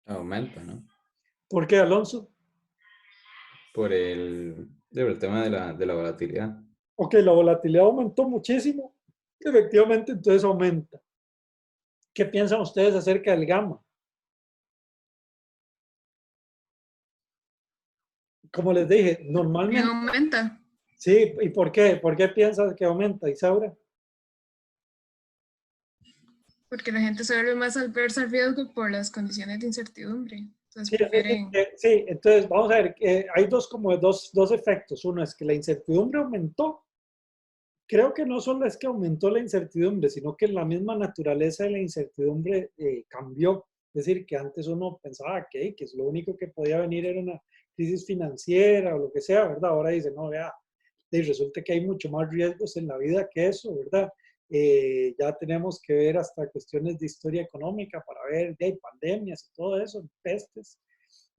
Aumenta, ¿no? ¿Por qué, Alonso? Por el tema de la volatilidad. Ok, la volatilidad aumentó muchísimo. Efectivamente, entonces aumenta. ¿Qué piensan ustedes acerca del gamma? Como les dije, normalmente... Aumenta. Sí, ¿y por qué? ¿Por qué piensas que aumenta, Isaura? Porque la gente se vuelve más adversa al riesgo por las condiciones de incertidumbre. Entonces Sí, prefieren... sí, entonces vamos a ver, hay dos efectos. Uno es que la incertidumbre aumentó. Creo que no solo es que aumentó la incertidumbre, sino que la misma naturaleza de la incertidumbre cambió. Es decir, que antes uno pensaba que lo único que podía venir era una crisis financiera o lo que sea, ¿verdad? Ahora dice, no, vea, resulta que hay mucho más riesgos en la vida que eso, ¿verdad? Ya tenemos que ver hasta cuestiones de historia económica para ver, hay pandemias y todo eso, pestes.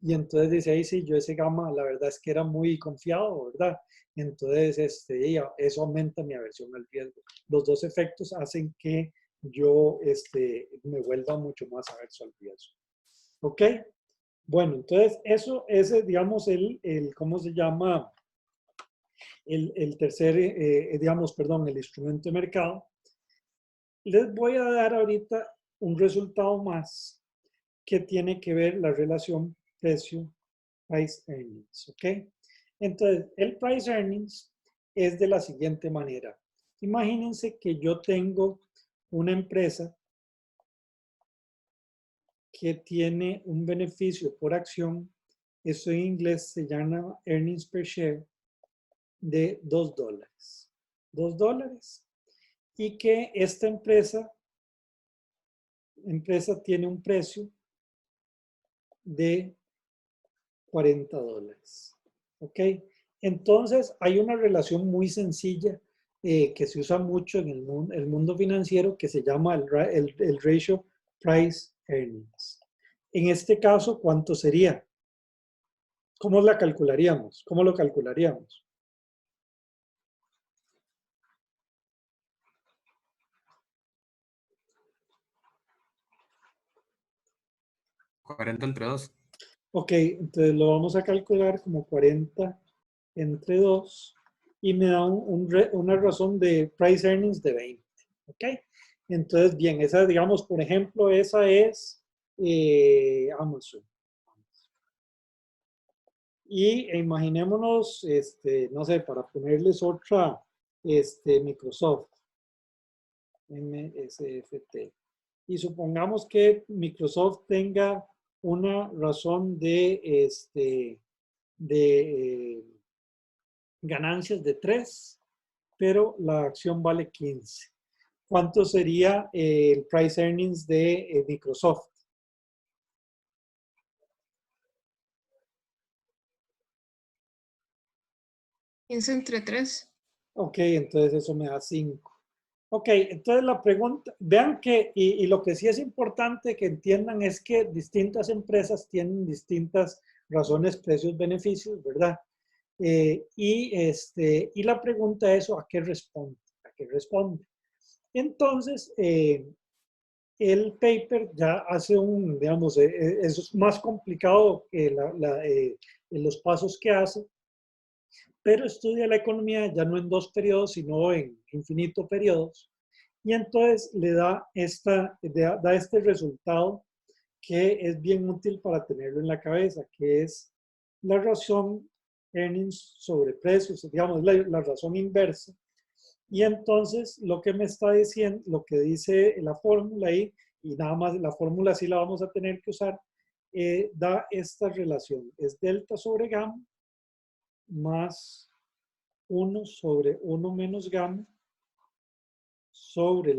Y entonces dice, ahí sí, yo ese gamma, la verdad es que era muy confiado, ¿verdad? Entonces, eso aumenta mi aversión al riesgo. Los dos efectos hacen que yo me vuelva mucho más averso al riesgo. ¿Ok? Bueno, entonces, eso es, digamos, ¿cómo se llama? El tercer, el instrumento de mercado. Les voy a dar ahorita un resultado más que tiene que ver la relación precio price earnings, ¿ok? Entonces, el price earnings es de la siguiente manera. Imagínense que yo tengo una empresa que tiene un beneficio por acción, eso en inglés se llama earnings per share, de $2. $2. Y que esta empresa tiene un precio de $40. ¿Ok? Entonces, hay una relación muy sencilla que se usa mucho en el mundo financiero que se llama el ratio price earnings. En este caso, ¿cuánto sería? ¿Cómo la calcularíamos? ¿Cómo lo calcularíamos? ¿40 entre 2? Ok, entonces lo vamos a calcular como 40 entre 2 y me da una razón de price earnings de 20. Ok, entonces bien, esa digamos, por ejemplo, esa es Amazon. Y imaginémonos, no sé, para ponerles otra, Microsoft, MSFT. Y supongamos que Microsoft tenga una razón de ganancias de 3, pero la acción vale 15. ¿Cuánto sería el price earnings de Microsoft? Piensa entre 3. Ok, entonces eso me da 5. Ok, entonces la pregunta, vean que, y lo que sí es importante que entiendan es que distintas empresas tienen distintas razones, precios, beneficios, ¿verdad? Y la pregunta es, ¿a qué responde? ¿A qué responde? Entonces, el paper ya hace digamos, es más complicado que los pasos que hace, pero estudia la economía ya no en 2 periodos, sino en infinitos periodos. Y entonces le da este resultado que es bien útil para tenerlo en la cabeza, que es la razón earnings sobre precios, digamos, la razón inversa. Y entonces lo que me está diciendo, lo que dice la fórmula ahí, y nada más la fórmula sí la vamos a tener que usar, da esta relación. Es delta sobre gamma más 1 sobre 1 menos gamma sobre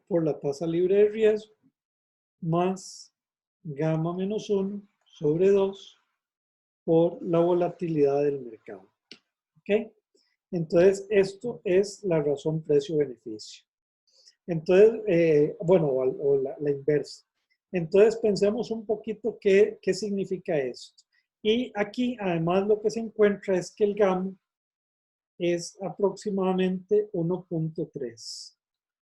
por la tasa libre de riesgo más gamma menos 1 sobre 2 por la volatilidad del mercado. ¿Ok? Entonces, esto es la razón precio-beneficio. Entonces, bueno, o la inversa. Entonces, pensemos un poquito qué significa esto. Y aquí, además, lo que se encuentra es que el gamma es aproximadamente 1.3.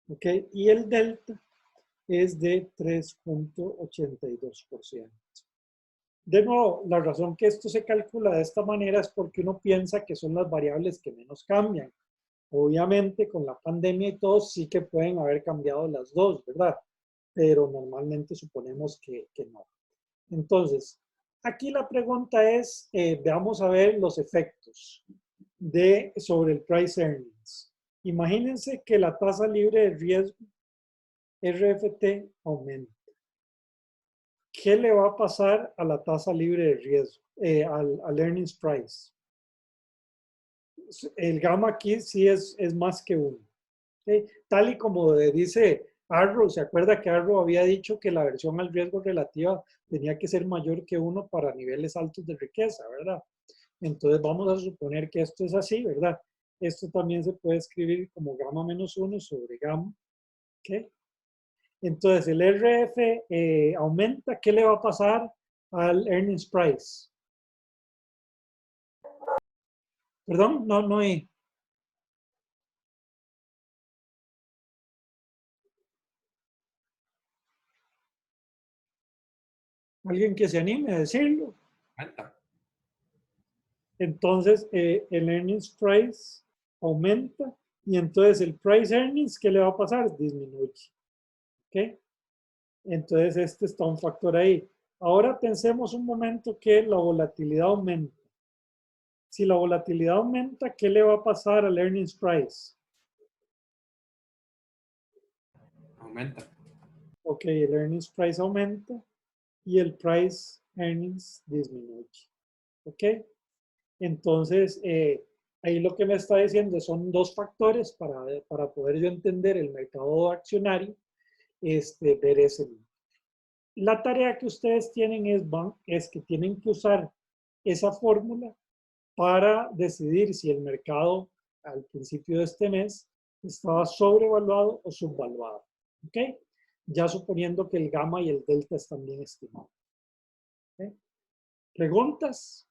¿Ok? Y el delta es de 3.82%. De nuevo, la razón que esto se calcula de esta manera es porque uno piensa que son las variables que menos cambian. Obviamente, con la pandemia y todo, sí que pueden haber cambiado las dos, ¿verdad? Pero normalmente suponemos que no. Entonces, aquí la pregunta es, veamos a ver los efectos sobre el price earnings. Imagínense que la tasa libre de riesgo, RFT, aumenta. ¿Qué le va a pasar a la tasa libre de riesgo, al earnings price? El gamma aquí sí es más que 1. ¿Sí? Tal y como dice Arrow, ¿se acuerda que Arrow había dicho que la aversión al riesgo relativa tenía que ser mayor que 1 para niveles altos de riqueza, ¿verdad? Entonces vamos a suponer que esto es así, ¿verdad? Esto también se puede escribir como gamma menos 1 sobre gamma. ¿Ok? Entonces el RF aumenta, ¿qué le va a pasar al earnings price? Perdón, no hay. ¿Alguien que se anime a decirlo? Entonces el earnings price aumenta y entonces el price earnings, ¿qué le va a pasar? Disminuye. ¿Ok? Entonces está un factor ahí. Ahora pensemos un momento que la volatilidad aumenta. Si la volatilidad aumenta, ¿qué le va a pasar al earnings price? Aumenta. Ok, el earnings price aumenta y el price earnings disminuye. Ok, entonces ahí lo que me está diciendo son dos factores para poder yo entender el mercado accionario, ver ese número. La tarea que ustedes tienen es que tienen que usar esa fórmula para decidir si el mercado al principio de este mes estaba sobrevaluado o subvaluado. ¿Ok? Ya suponiendo que el gamma y el delta están bien estimados. ¿Ok? ¿Preguntas?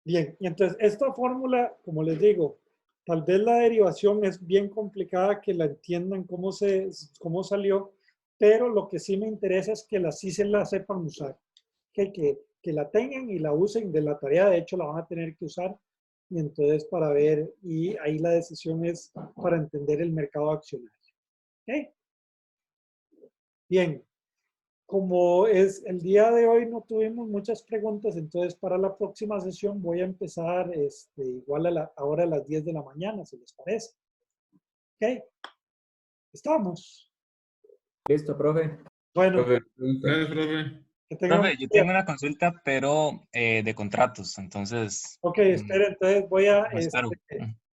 Bien, y entonces esta fórmula, como les digo, tal vez la derivación es bien complicada que la entiendan cómo salió, pero lo que sí me interesa es que sí se la sepan usar, que la tengan y la usen de la tarea, de hecho la van a tener que usar, y entonces para ver, y ahí la decisión es para entender el mercado accionario. ¿Ok? Bien. Como es el día de hoy no tuvimos muchas preguntas, entonces para la próxima sesión voy a empezar igual ahora a las 10 de la mañana, si les parece. ¿Ok? ¿Estamos? Listo, profe. Bueno, Gracias, profe. que tengan Profe, yo tengo una consulta, pero de contratos, entonces... Ok, espere, entonces voy a... me espero.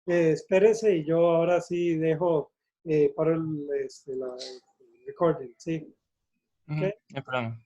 espérese y yo ahora sí dejo para el recording, ¿sí? No hay problema.